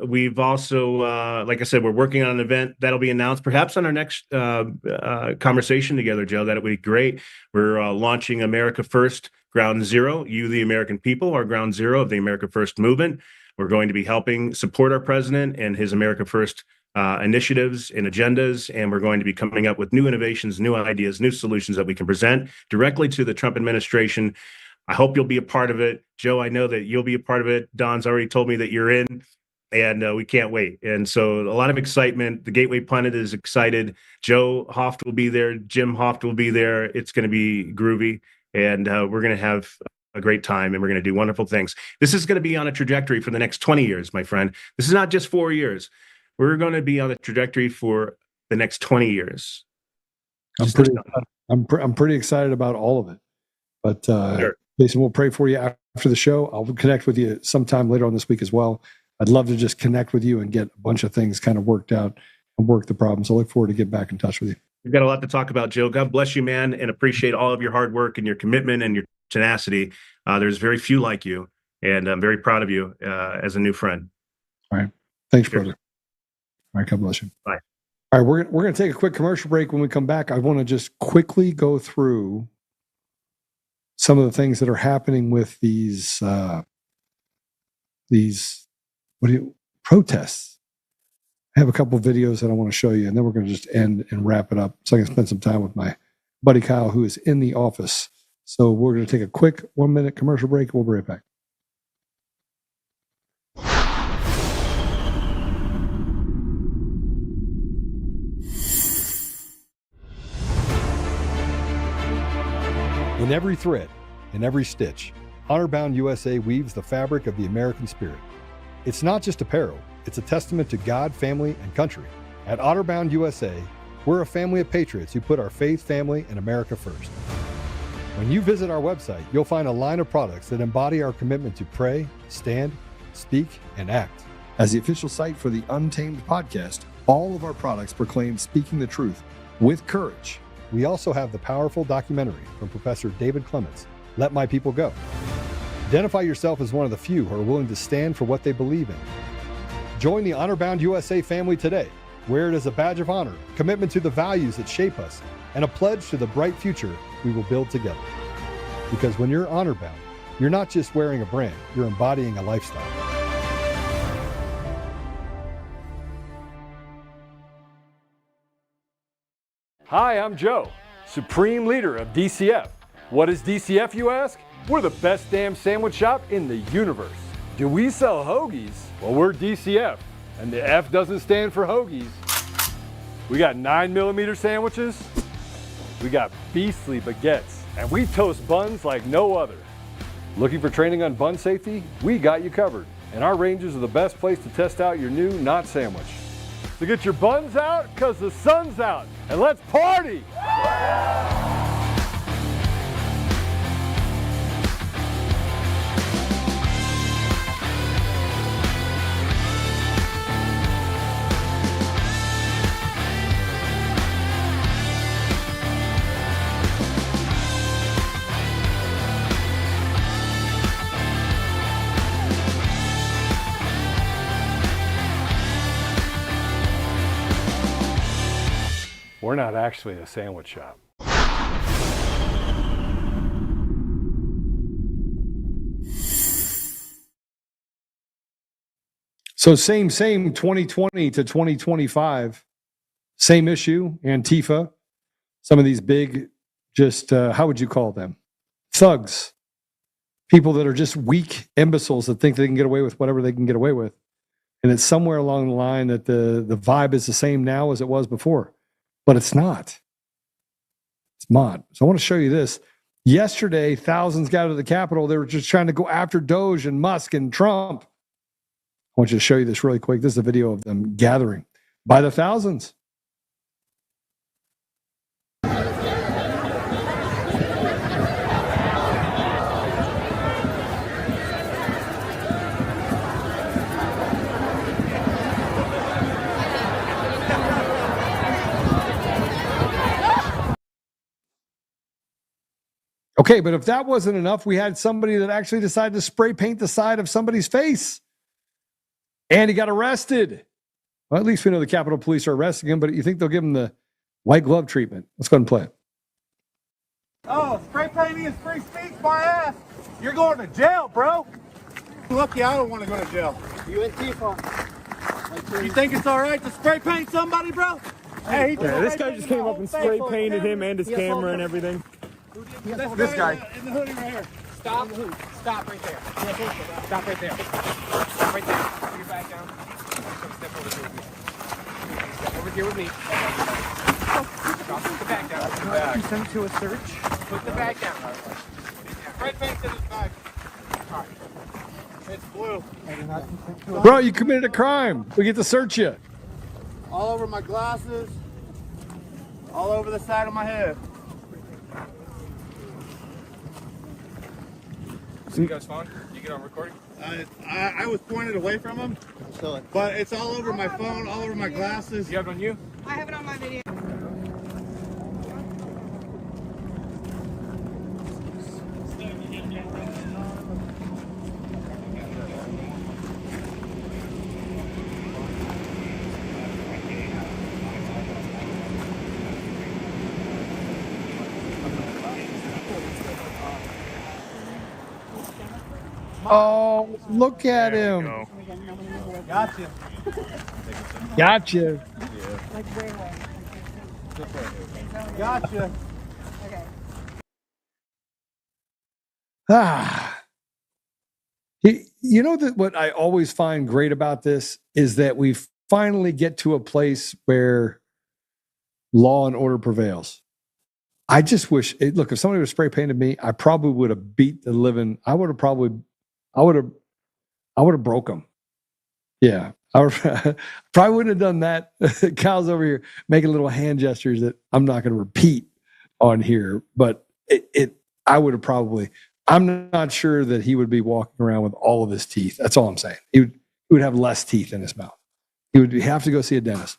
We've also, like I said, we're working on an event that'll be announced perhaps on our next conversation together, Joe. That would be great. We're launching America First Ground Zero. You, the American people, are ground zero of the America First movement. We're going to be helping support our president and his America First initiatives and agendas, and we're going to be coming up with new innovations, new ideas, new solutions that we can present directly to the Trump administration. I hope you'll be a part of it. Joe, I know that you'll be a part of it. Don's already told me that you're in, and we can't wait. And so a lot of excitement. The Gateway Pundit is excited. Joe Hoft will be there. Jim Hoft will be there. It's going to be groovy, and we're going to have a great time, and we're going to do wonderful things. This is going to be on a trajectory for the next 20 years, my friend. This is not just 4 years. We're going to be on a trajectory for the next 20 years.
I'm pretty excited about all of it. But
sure.
Jason, we'll pray for you after the show. I'll connect with you sometime later on this week as well. I'd love to just connect with you and get a bunch of things kind of worked out and work the problem. So I look forward to getting back in touch with you.
We've got a lot to talk about, Joe. God bless you, man, and appreciate all of your hard work and your commitment and your tenacity. There's very few like you, and I'm very proud of you as a new friend.
All right. Thanks, brother. All right. God bless you.
Bye.
All right. We're going to take a quick commercial break. When we come back, I want to just quickly go through some of the things that are happening with these protests. I have a couple of videos that I want to show you, and then we're going to just end and wrap it up so I can spend some time with my buddy Kyle, who is in the office. So we're going to take a quick 1-minute commercial break. We'll be right back.
In every thread, in every stitch, Honor-Bound USA weaves the fabric of the American spirit. It's not just apparel, it's a testament to God, family, and country. At Honor-Bound USA, we're a family of patriots who put our faith, family, and America first. When you visit our website, you'll find a line of products that embody our commitment to pray, stand, speak, and act.
As the official site for the Untamed podcast, all of our products proclaim speaking the truth with courage.
We also have the powerful documentary from Professor David Clements, Let My People Go. Identify yourself as one of the few who are willing to stand for what they believe in. Join the Honor-Bound USA family today. Wear it as a badge of honor, commitment to the values that shape us, and a pledge to the bright future we will build together. Because when you're honor-bound, you're not just wearing a brand, you're embodying a lifestyle.
Hi, I'm Joe, Supreme Leader of DCF. What is DCF, you ask? We're the best damn sandwich shop in the universe. Do we sell hoagies? Well, we're DCF, and the F doesn't stand for hoagies. We got 9mm sandwiches, we got beastly baguettes, and we toast buns like no other. Looking for training on bun safety? We got you covered, and our Rangers are the best place to test out your new Not sandwich. So get your buns out, cause the sun's out, and let's party! We're not actually a sandwich shop.
So same 2020 to 2025, same issue, Antifa, some of these big, just, how would you call them? Thugs. People that are just weak imbeciles that think they can get away with whatever they can get away with. And it's somewhere along the line that the vibe is the same now as it was before. But it's not. It's not. So I want to show you this. Yesterday, thousands got to the Capitol. They were just trying to go after DOGE and Musk and Trump. I want you to show you this really quick. This is a video of them gathering by the thousands. Okay, but if that wasn't enough, we had somebody that actually decided to spray paint the side of somebody's face. And he got arrested. Well, at least we know the Capitol Police are arresting him, but you think they'll give him the white glove treatment? Let's go ahead and play it.
Oh, spray painting is free speech, my ass. You're going to jail, bro. Lucky I don't want to go to jail. You in Tifa. You think it's all right to spray paint somebody, bro? Hey,
this guy just came up and spray painted him and his camera and everything.
This guy. In the hoodie right here. Stop. Stop right there. Stop right there. Stop right there. Put your back down. Step over here with me. Stop. Put the bag down. You sent to a search. Put the bag down. Right back to this bag. All right. It's blue.
Bro, you committed a crime. We get to search you.
All over my glasses. All over the side of my head.
So you guys phone? You get on recording?
I was pointed away from him, but it's all over my phone, all over my glasses.
You have it on you?
I have it on my video.
Oh, look at him.
Gotcha.
Gotcha.
Gotcha.
You know that what I always find great about this is that we finally get to a place where law and order prevails. I just wish, look, if somebody would have spray painted me, I probably would have beat the living. I would have broke them. Yeah. Probably wouldn't have done that. Kyle's over here making little hand gestures that I'm not going to repeat on here, but I would have probably, I'm not sure that he would be walking around with all of his teeth. That's all I'm saying. He would have less teeth in his mouth. He would have to go see a dentist.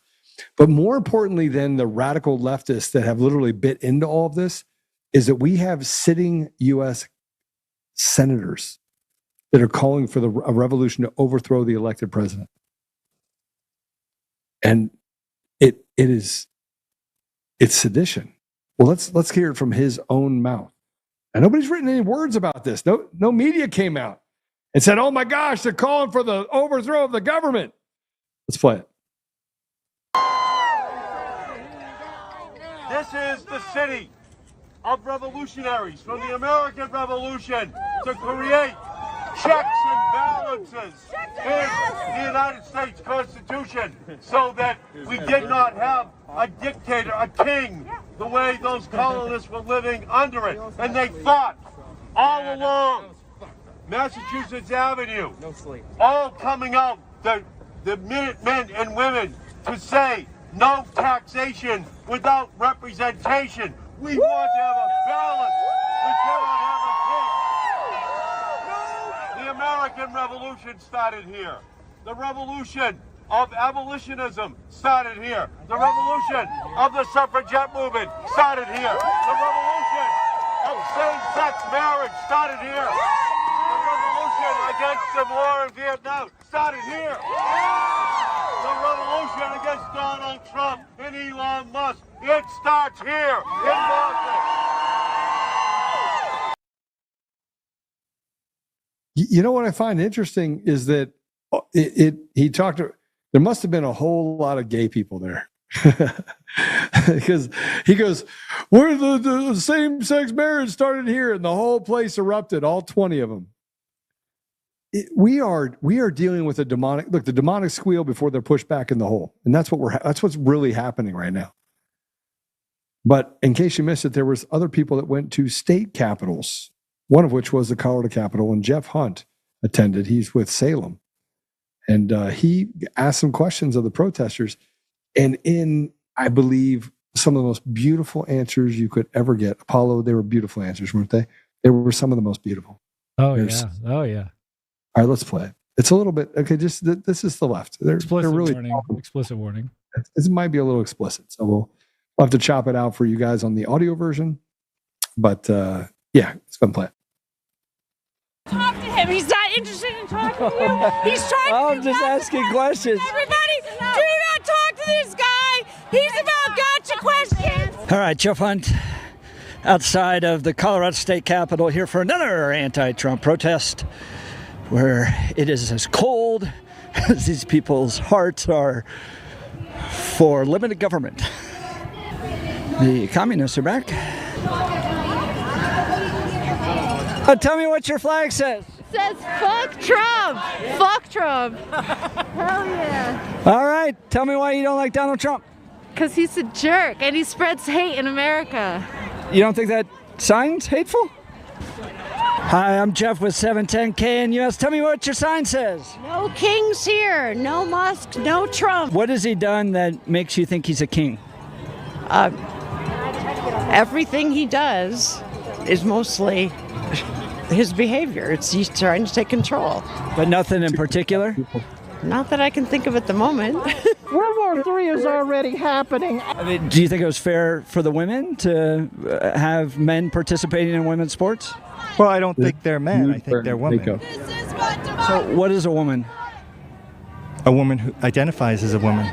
But more importantly than the radical leftists that have literally bit into all of this is that we have sitting U.S. senators that are calling for a revolution to overthrow the elected president. And it's sedition. Well, let's hear it from his own mouth. And nobody's written any words about this. No media came out and said, "Oh my gosh, they're calling for the overthrow of the government." Let's play it.
This is the city of revolutionaries from the American Revolution to create checks and balances in the United States Constitution so that we did not have a dictator, a king, the way those colonists were living under it. And they fought all along Massachusetts Avenue, all coming out, the Minutemen and women, to say no taxation without representation. We want to have a balance. We cannot have a king. The American Revolution started here. The revolution of abolitionism started here. The revolution of the suffragette movement started here. The revolution of same-sex marriage started here. The revolution against the war in Vietnam started here. The revolution against Donald Trump and Elon Musk, it starts here in Boston.
You know what I find interesting is that he talked to, there must have been a whole lot of gay people there. Because he goes, where the same-sex marriage started here, and the whole place erupted, all 20 of them. We are dealing with a demonic, look, the demonic squeal before they're pushed back in the hole. And that's what's really happening right now. But in case you missed it, there was other people that went to state capitals, one of which was the Colorado Capitol, and Jeff Hunt attended. He's with Salem. And he asked some questions of the protesters. And in, I believe, some of the most beautiful answers you could ever get. Apollo, they were beautiful answers, weren't they? They were some of the most beautiful.
Oh, yeah. Oh, yeah.
All right, let's play it. It's a little bit, okay, just this is the left. They're really
warning. Explicit warning.
This might be a little explicit. So we'll have to chop it out for you guys on the audio version. But Yeah, let's go and play it.
Talk to him. He's not interested in talking to you. He's trying to
I'm just asking questions.
Everybody, do not talk to this guy. He's about gotcha questions.
All right, Jeff Hunt, outside of the Colorado State Capitol here for another anti-Trump protest where it is as cold as these people's hearts are for limited government. The communists are back. Tell me what your flag says.
It says fuck Trump. Fuck Trump. Hell yeah.
All right, tell me why you don't like Donald Trump.
Because he's a jerk and he spreads hate in America.
You don't think that sign's hateful? Hi, I'm Jeff with 710 KNUS. Tell me what your sign says.
No kings here. No Musk. No Trump.
What has he done that makes you think he's a king?
Everything he does is mostly his behavior. He's trying to take control.
But nothing in particular?
Not that I can think of at the moment.
World War III is already happening.
I mean, do you think it was fair for the women to have men participating in women's sports?
Well, I don't think they're men. I think they're women.
So what is a woman?
A woman who identifies as a woman.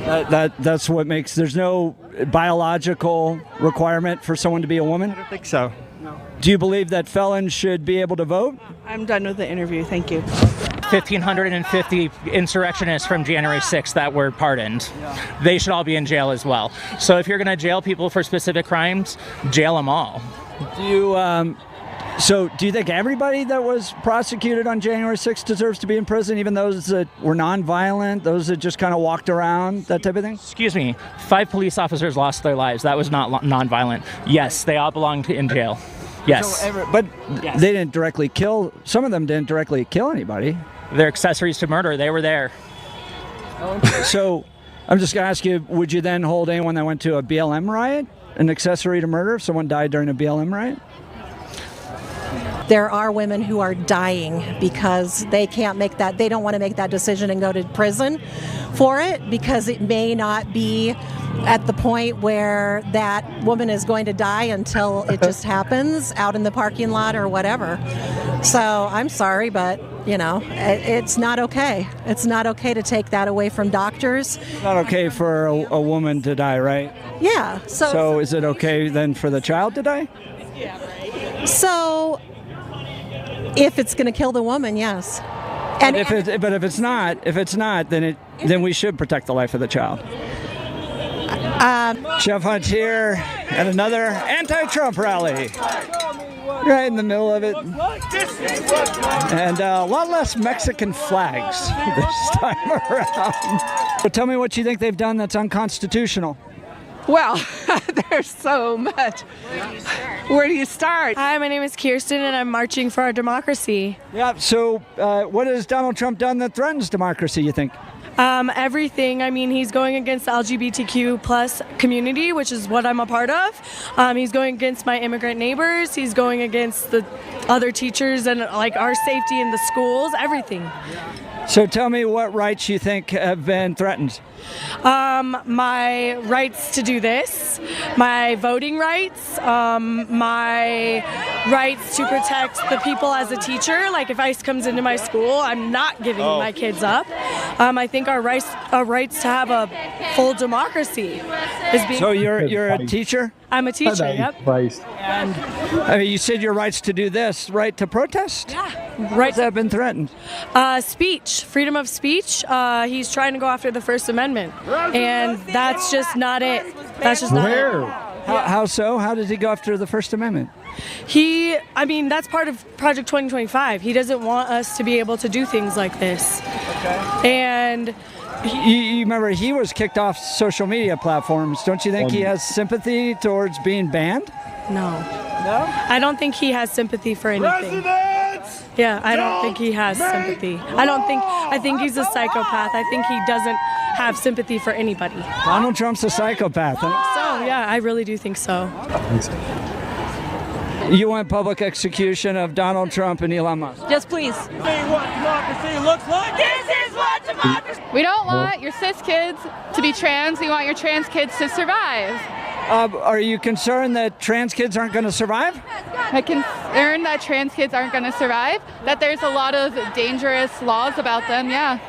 That's what makes, there's no biological requirement for someone to be a woman?
I don't think so.
No. Do you believe that felons should be able to vote?
I'm done with the interview. Thank you.
1,550 insurrectionists from January 6th that were pardoned. Yeah. They should all be in jail as well. So if you're going to jail people for specific crimes, jail them all.
Do you think everybody that was prosecuted on January 6th deserves to be in prison, even those that were nonviolent, those that just kind of walked around, that type of thing?
Excuse me, 5 police officers lost their lives. That was not nonviolent. Yes, they all belong in jail. Yes.
But they didn't directly kill, some of them didn't directly kill anybody.
They're accessories to murder. They were there.
So I'm just going to ask you, would you then hold anyone that went to a BLM riot an accessory to murder if someone died during a BLM riot?
There are women who are dying because they can't make that, they don't want to make that decision and go to prison for it because it may not be at the point where that woman is going to die until it just happens out in the parking lot or whatever. So I'm sorry, but you know, it's not okay. It's not okay to take that away from doctors.
It's not okay for a woman to die, right?
Yeah.
So is it okay then for the child to die?
So if it's going to kill the woman, yes.
But if it's not, then we should protect the life of the child. Jeff Hunt here at another anti-Trump rally, right in the middle of it, and a lot less Mexican flags this time around. But tell me what you think they've done that's unconstitutional.
Well, there's so much. Where do you start?
Hi, my name is Kirsten, and I'm marching for our democracy.
Yeah, so what has Donald Trump done that threatens democracy, you think?
Everything. I mean, he's going against the LGBTQ plus community, which is what I'm a part of. He's going against my immigrant neighbors. He's going against the other teachers and like our safety in the schools, everything.
So tell me what rights you think have been threatened.
My rights to do this, my voting rights, my rights to protect the people as a teacher. Like if ICE comes into my school, I'm not giving my kids up. I think our rights to have a full democracy is being.
So you're a teacher?
I'm a teacher. Yep.
And I mean, you said your rights to do this, right to protest?
Yeah.
Rights have been threatened.
Speech, freedom of speech. He's trying to go after the First Amendment, and that's just not it. That's just not it.
How so? How does he go after the First Amendment?
I mean, that's part of Project 2025. He doesn't want us to be able to do things like this. Okay. And
you remember he was kicked off social media platforms. Don't you think he has sympathy towards being banned?
No. I don't think he has sympathy for anything. Yeah, I don't think he has sympathy. I think he's a psychopath. I think he doesn't have sympathy for anybody.
Donald Trump's a psychopath.
So, yeah, I really do think so.
You want public execution of Donald Trump and Elon Musk?
Yes, please.
See what democracy looks like. This is what democracy.
We don't want your cis kids to be trans. We want your trans kids to survive.
Are you concerned that trans kids aren't going to survive?
I'm concerned that trans kids aren't going to survive, that there's a lot of dangerous laws about them, yeah.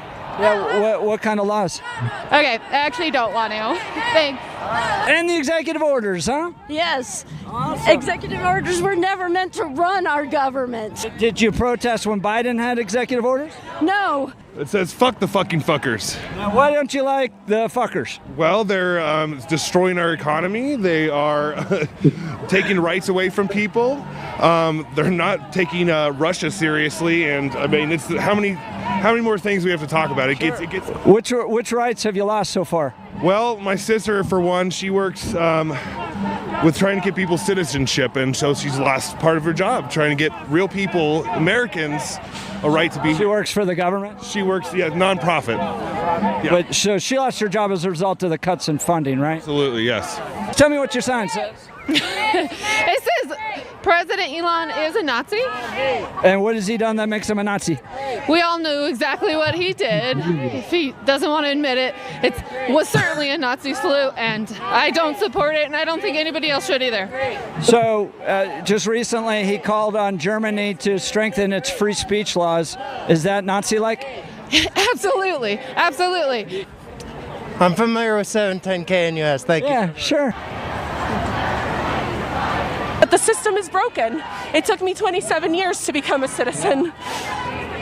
Yeah, what kind of laws?
Okay, I actually don't want to. Thanks.
And the executive orders, huh?
Yes.
Awesome.
Executive orders were never meant to run our government.
Did you protest when Biden had executive orders?
No.
It says, fuck the fucking fuckers.
Now, why don't you like the fuckers?
Well, they're destroying our economy. They are taking rights away from people. They're not taking Russia seriously. And I mean, it's how many more things we have to talk about? It gets.
Which rights have you lost so far?
Well, my sister, for one, she works with trying to get people citizenship, and so she's lost part of her job trying to get real people, Americans, a right to be.
She works for the government?
She works, nonprofit. Yeah.
But so she lost her job as a result of the cuts in funding, right?
Absolutely, yes.
Tell me what your sign says.
It says President Elon is a Nazi.
And what has he done that makes him a Nazi?
We all knew exactly what he did. If he doesn't want to admit it, it was certainly a Nazi salute, and I don't support it, and I don't think anybody else should either.
So, just recently he called on Germany to strengthen its free speech laws. Is that Nazi-like?
Absolutely, absolutely.
I'm familiar with 710K in US, thank you.
Yeah, sure.
But the system is broken. It took me 27 years to become a citizen.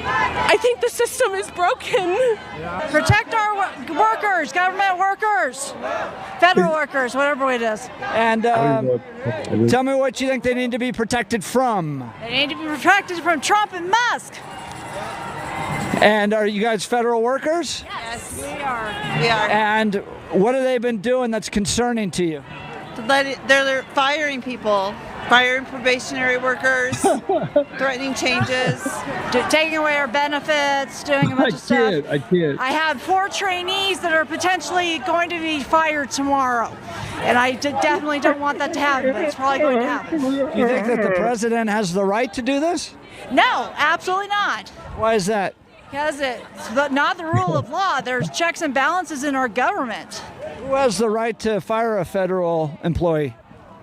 I think the system is broken.
Protect our workers, government workers, federal workers, whatever it is.
And tell me what you think they need to be protected from.
They need to be protected from Trump and Musk.
And are you guys federal workers?
Yes, we are. We are.
And what have they been doing that's concerning to you?
They're firing people, firing probationary workers, threatening changes, taking away our benefits, doing a bunch of stuff.
I can't.
I have 4 trainees that are potentially going to be fired tomorrow. And I definitely don't want that to happen, but it's probably going to happen.
Do you think that the president has the right to do this?
No, absolutely not.
Why is that?
Because it's not the rule of law. There's checks and balances in our government.
Who has the right to fire a federal employee?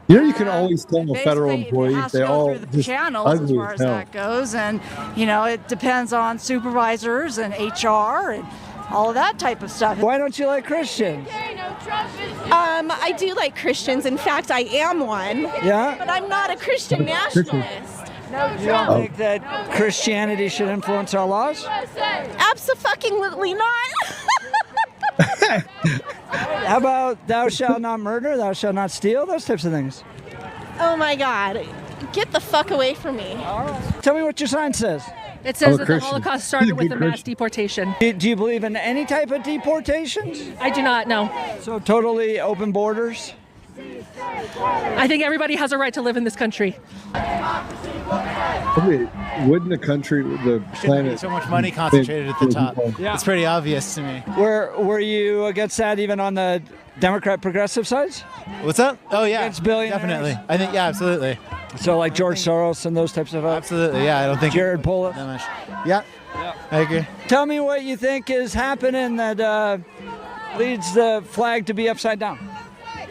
You know, you can always tell a federal employee
it has
they
to go
all
through the
just
channels as
ugly
far
as
as
hell.
that goes, and it depends on supervisors and HR and all of that type of stuff.
Why don't you like Christians?
I do like Christians. In fact, I am one.
Yeah?
But I'm not a Christian nationalist.
You don't think that Christianity should influence our laws?
Abso-fucking-lutely not.
How about thou shalt not murder, thou shalt not steal, those types of things?
Oh my God. Get the fuck away from me.
Tell me what your sign says.
It says that the Holocaust started with a mass deportation.
Do you believe in any type of deportations?
I do not, no.
So totally open borders?
I think everybody has a right to live in this country.
Okay, wouldn't the country, the planet,
so much money concentrated at the top?
Yeah.
It's pretty obvious to me.
Were you against that even on the Democrat progressive sides?
What's up? Oh yeah,
Against billionaires?
definitely. I think absolutely.
So like George Soros and those types of
Absolutely, yeah. I don't think
Jared Polis.
that much. Yeah, I agree.
Tell me what you think is happening that leads the flag to be upside down.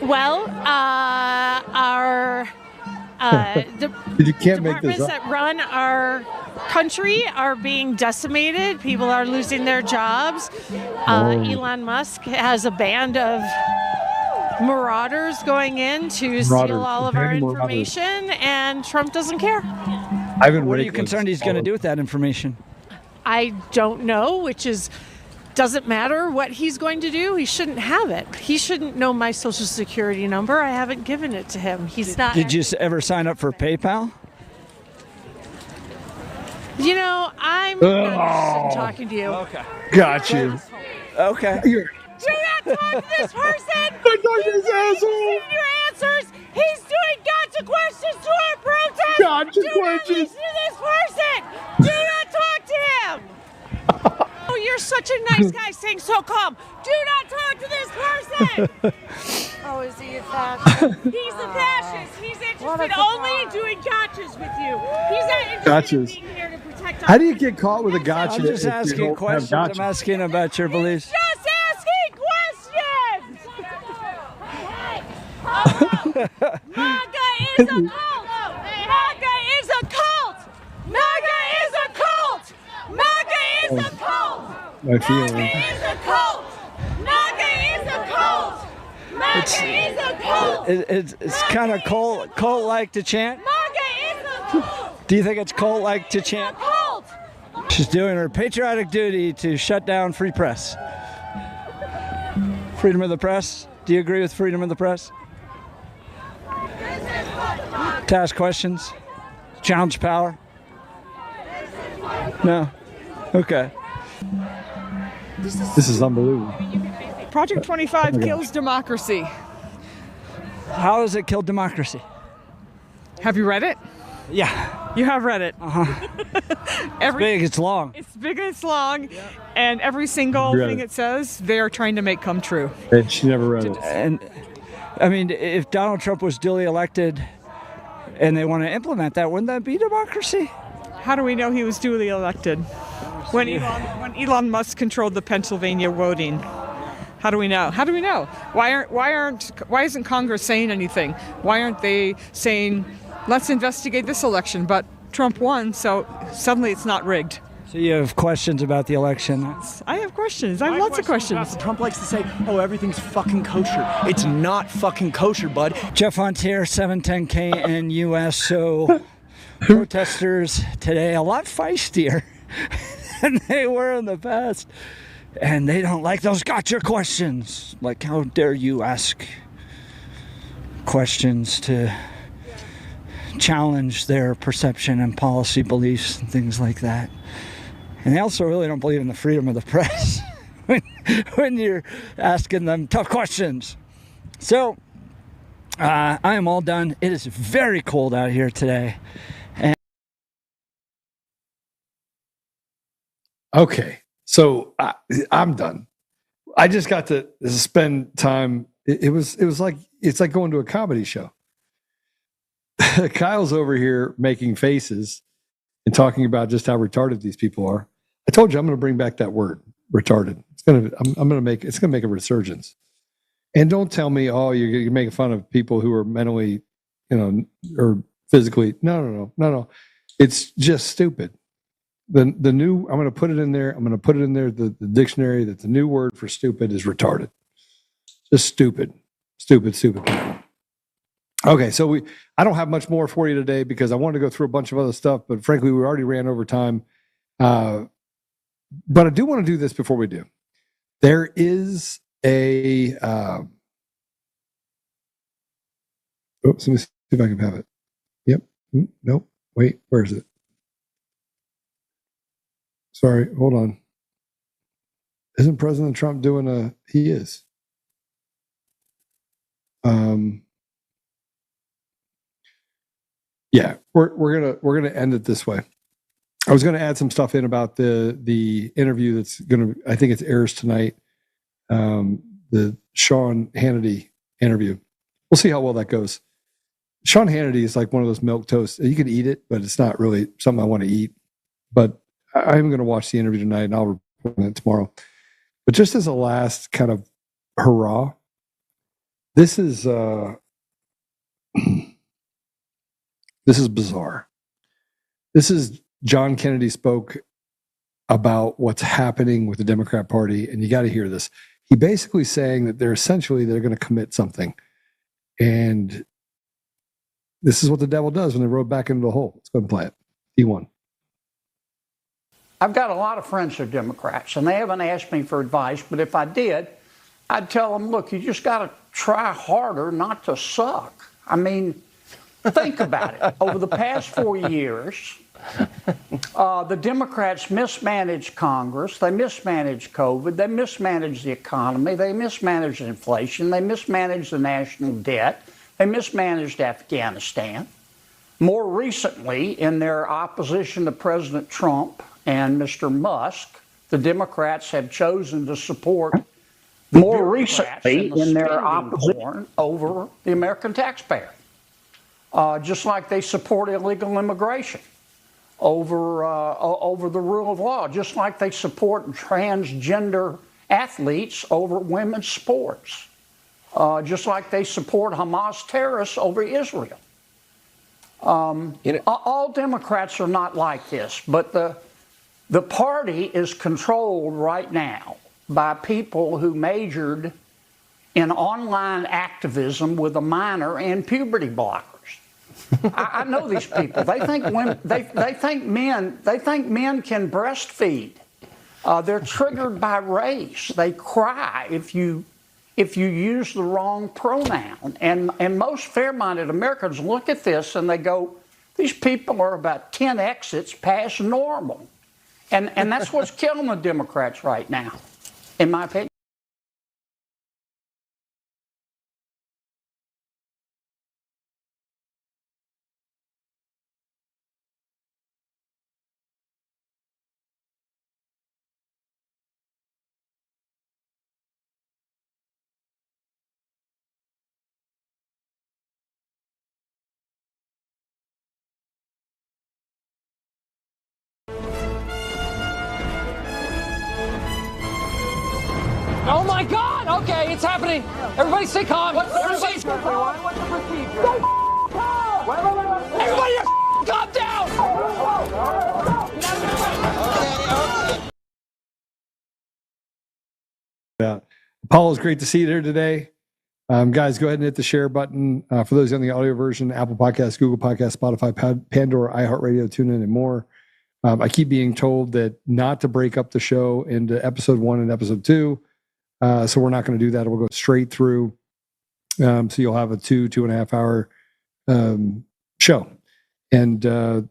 Well, our
you can't make this
departments
up.
that run our country are being decimated. People are losing their jobs. Elon Musk has a band of marauders going in to steal all of our information, and Trump doesn't care.
What are you concerned he's going to do with that information?
I don't know, which is doesn't matter what he's going to do. He shouldn't have it. He shouldn't know my social security number. I haven't given it to him. He's not.
Did you ever sign up for PayPal?
I'm not interested in talking to you.
Okay.
Got you.
Okay.
Do not talk to this person. He's changing your answers. He's doing gotcha questions to our protest.
Gotcha
Do
questions.
not listen to this person. Do not talk to him. Oh, you're such a nice guy saying so calm. Do not talk to this person. Oh, is he a fascist? He's a fascist. He's interested only in doing gotchas with you. He's not interested in being here to protect us.
How do you get caught with a gotcha?
I'm just
if you
asking
don't have
questions.
gotcha?
I'm asking about your beliefs.
Just asking questions. MAGA is a cult! MAGA is a cult! MAGA is a cult! MAGA is a cult!
My feeling.
MAGA is a cult! MAGA is a cult! MAGA is a cult!
It's kind of cult-like to chant.
MAGA is a cult!
Do you think it's cult-like to chant? She's doing her patriotic duty to shut down free press. Freedom of the press? Do you agree with freedom of the press? To ask questions? Challenge power? No? Okay.
This is unbelievable.
Project 25 kills democracy.
How does it kill democracy?
Have you read it?
Yeah.
You have read it.
It's big, it's long.
It's big and it's long, and every single thing it says, they are trying to make come true.
And she never read it.
And I mean, if Donald Trump was duly elected and they want to implement that, wouldn't that be democracy?
How do we know he was duly elected? When Elon Musk controlled the Pennsylvania voting. How do we know? How do we know? Why isn't Congress saying anything? Why aren't they saying, let's investigate this election? But Trump won, so suddenly it's not rigged.
So you have questions about the election?
I have questions. I have lots of questions.
Trump likes to say, oh, everything's fucking kosher. It's not fucking kosher, bud.
Jeff Fontier, 710K in US. So protesters today a lot feistier than they were in the past. And they don't like those gotcha questions. Like, how dare you ask questions to challenge their perception and policy beliefs and things like that. And they also really don't believe in the freedom of the press when you're asking them tough questions. So, I am all done. It is very cold out here today.
Okay, so I'm done. I just got to spend time. It's like going to a comedy show. Kyle's over here making faces and talking about just how retarded these people are. I told you I'm going to bring back that word, retarded. I'm going to make a resurgence. And don't tell me, oh, you're making fun of people who are mentally, or physically. No. It's just stupid. The new, I'm going to put it in there. The dictionary that the new word for stupid is retarded. Just stupid. Okay, so I don't have much more for you today because I wanted to go through a bunch of other stuff, but frankly, we already ran over time. But I do want to do this before we do. There is a let me see if I can have it. Yep. Nope. Wait, where is it? Sorry, hold on. Isn't President Trump doing he is. Yeah, we're gonna end it this way. I was gonna add some stuff in about the interview that's I think it airs tonight. The Sean Hannity interview. We'll see how well that goes. Sean Hannity is like one of those milk toasts. You can eat it, but it's not really something I want to eat. But I'm going to watch the interview tonight, and I'll report on it tomorrow. But just as a last kind of hurrah, this is this is bizarre. This is John Kennedy spoke about what's happening with the Democrat Party, and you got to hear this. He basically saying that they're going to commit something, and this is what the devil does when they rode back into the hole. Let's go and play it. D1.
I've got a lot of friends who are Democrats, and they haven't asked me for advice, but if I did, I'd tell them, look, you just got to try harder not to suck. I mean, think about it. Over the past 4 years, the Democrats mismanaged Congress, they mismanaged COVID, they mismanaged the economy, they mismanaged inflation, they mismanaged the national debt, they mismanaged Afghanistan. More recently, in their opposition to President Trump and Mr. Musk, the Democrats have chosen to support more recently in their opposition over the American taxpayer. Just like they support illegal immigration over the rule of law, just like they support transgender athletes over women's sports. just like they support Hamas terrorists over Israel. All Democrats are not like this, but the party is controlled right now by people who majored in online activism with a minor in puberty blockers. I know these people. They think men can breastfeed. They're triggered by race. They cry if you use the wrong pronoun. And most fair-minded Americans look at this and they go, these people are about 10 exits past normal. And that's what's killing the Democrats right now, in my opinion.
Oh my God! Okay, it's happening. Everybody stay calm. What's the procedure? What's the procedure? Everybody calm down!
Yeah. Paul, it's great to see you there today. Guys, go ahead and hit the share button. For those on the audio version, Apple Podcasts, Google Podcasts, Spotify, Pandora, iHeartRadio, TuneIn, and more. I keep being told that not to break up the show into episode 1 and episode 2. So we're not going to do that. We'll go straight through. So you'll have a 2.5 hour show. And so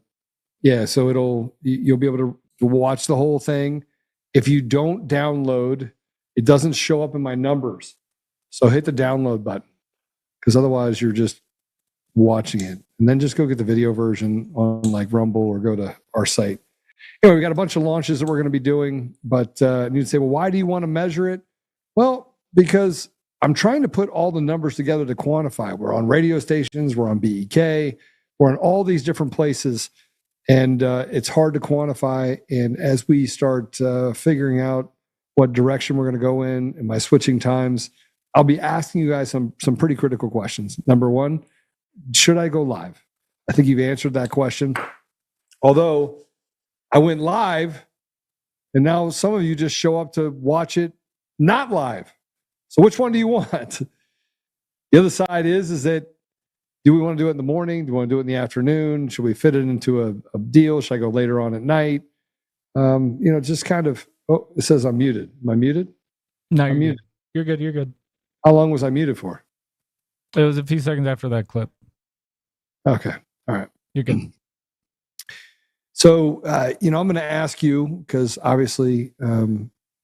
you'll be able to watch the whole thing. If you don't download, it doesn't show up in my numbers. So hit the download button, because otherwise you're just watching it. And then just go get the video version on like Rumble or go to our site. Anyway, we got a bunch of launches that we're going to be doing, but you'd say, well, why do you want to measure it? Well, because I'm trying to put all the numbers together to quantify. We're on radio stations, we're on BEK, we're on all these different places, and it's hard to quantify. And as we start figuring out what direction we're going to go in and my switching times, I'll be asking you guys some pretty critical questions. Number one, should I go live? I think you've answered that question. Although I went live, and now some of you just show up to watch it not live. So which one do you want? The other side is that, do we want to do it in the morning? Do we want to do it in the afternoon? Should we fit it into a deal? Should I go later on at night? Just kind of, it says I'm muted. Am I muted?
No,
I'm muted.
You're good. You're good.
How long was I muted for?
It was a few seconds after that clip.
Okay. All right.
You're good.
So, I'm going to ask you, because obviously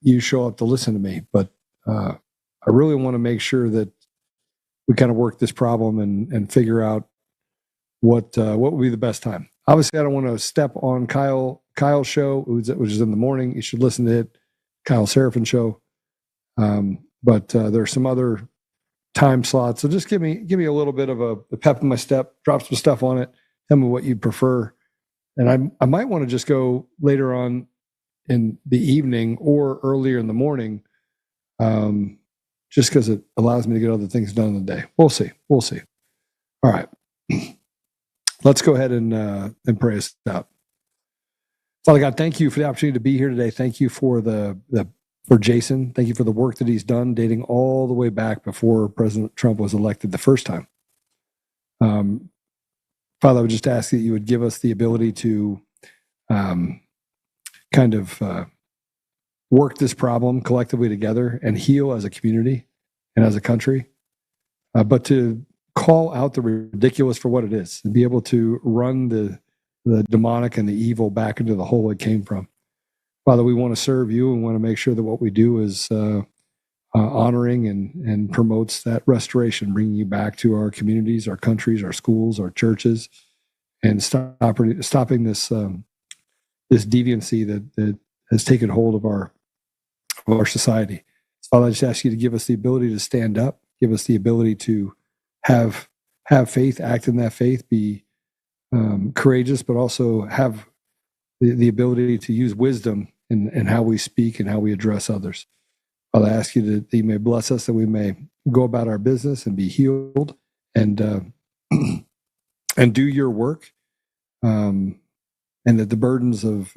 you show up to listen to me, but I really want to make sure that we kind of work this problem and figure out what would be the best time. Obviously, I don't want to step on Kyle's show, which is in the morning. You should listen to it, Kyle Seraphin show. But there are some other time slots. So just give me a little bit of a pep in my step, drop some stuff on it. Tell me what you'd prefer. And I might want to just go later on in the evening or earlier in the morning, just because it allows me to get other things done in the day. We'll see. All right. Let's go ahead and pray us out. Father God, thank you for the opportunity to be here today. Thank you for for Jason. Thank you for the work that he's done, dating all the way back before President Trump was elected the first time. Father, I would just ask that you would give us the ability to work this problem collectively together and heal as a community and as a country, but to call out the ridiculous for what it is and be able to run the demonic and the evil back into the hole it came from. Father, we want to serve you and want to make sure that what we do is honoring and promotes that restoration, bringing you back to our communities, our countries, our schools, our churches, and stopping this deviancy that has taken hold of our society. Father, I just ask you to give us the ability to stand up, give us the ability to have faith, act in that faith, be courageous, but also have the ability to use wisdom in how we speak and how we address others. Father, I ask you that you may bless us, that we may go about our business and be healed and and do your work. And that the burdens of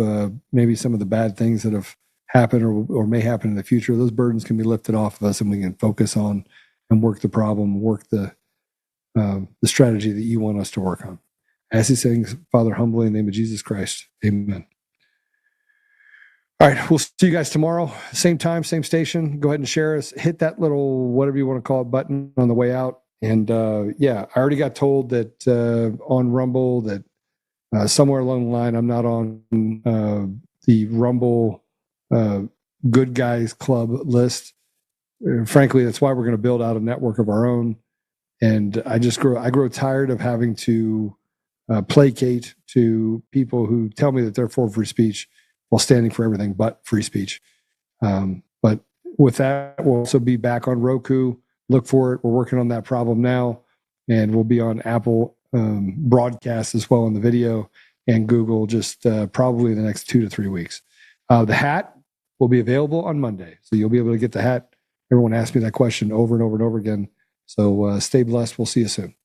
maybe some of the bad things that have happened or may happen in the future, those burdens can be lifted off of us, and we can focus on and work the problem, work the strategy that you want us to work on. I ask these things, Father, humbly in the name of Jesus Christ. Amen. All right, we'll see you guys tomorrow. Same time, same station. Go ahead and share us. Hit that little, whatever you want to call it, button on the way out. And I already got told that on Rumble that somewhere along the line, I'm not on the Rumble Good Guys Club list. Frankly, that's why we're going to build out a network of our own. And I grow tired of having to placate to people who tell me that they're for free speech while standing for everything but free speech. But with that, we'll also be back on Roku. Look for it. We're working on that problem now. And we'll be on Apple broadcast as well in the video, and Google just probably in the next 2 to 3 weeks. The hat will be available on Monday, so you'll be able to get the hat. Everyone asked me that question over and over and over again. So stay blessed. We'll see you soon.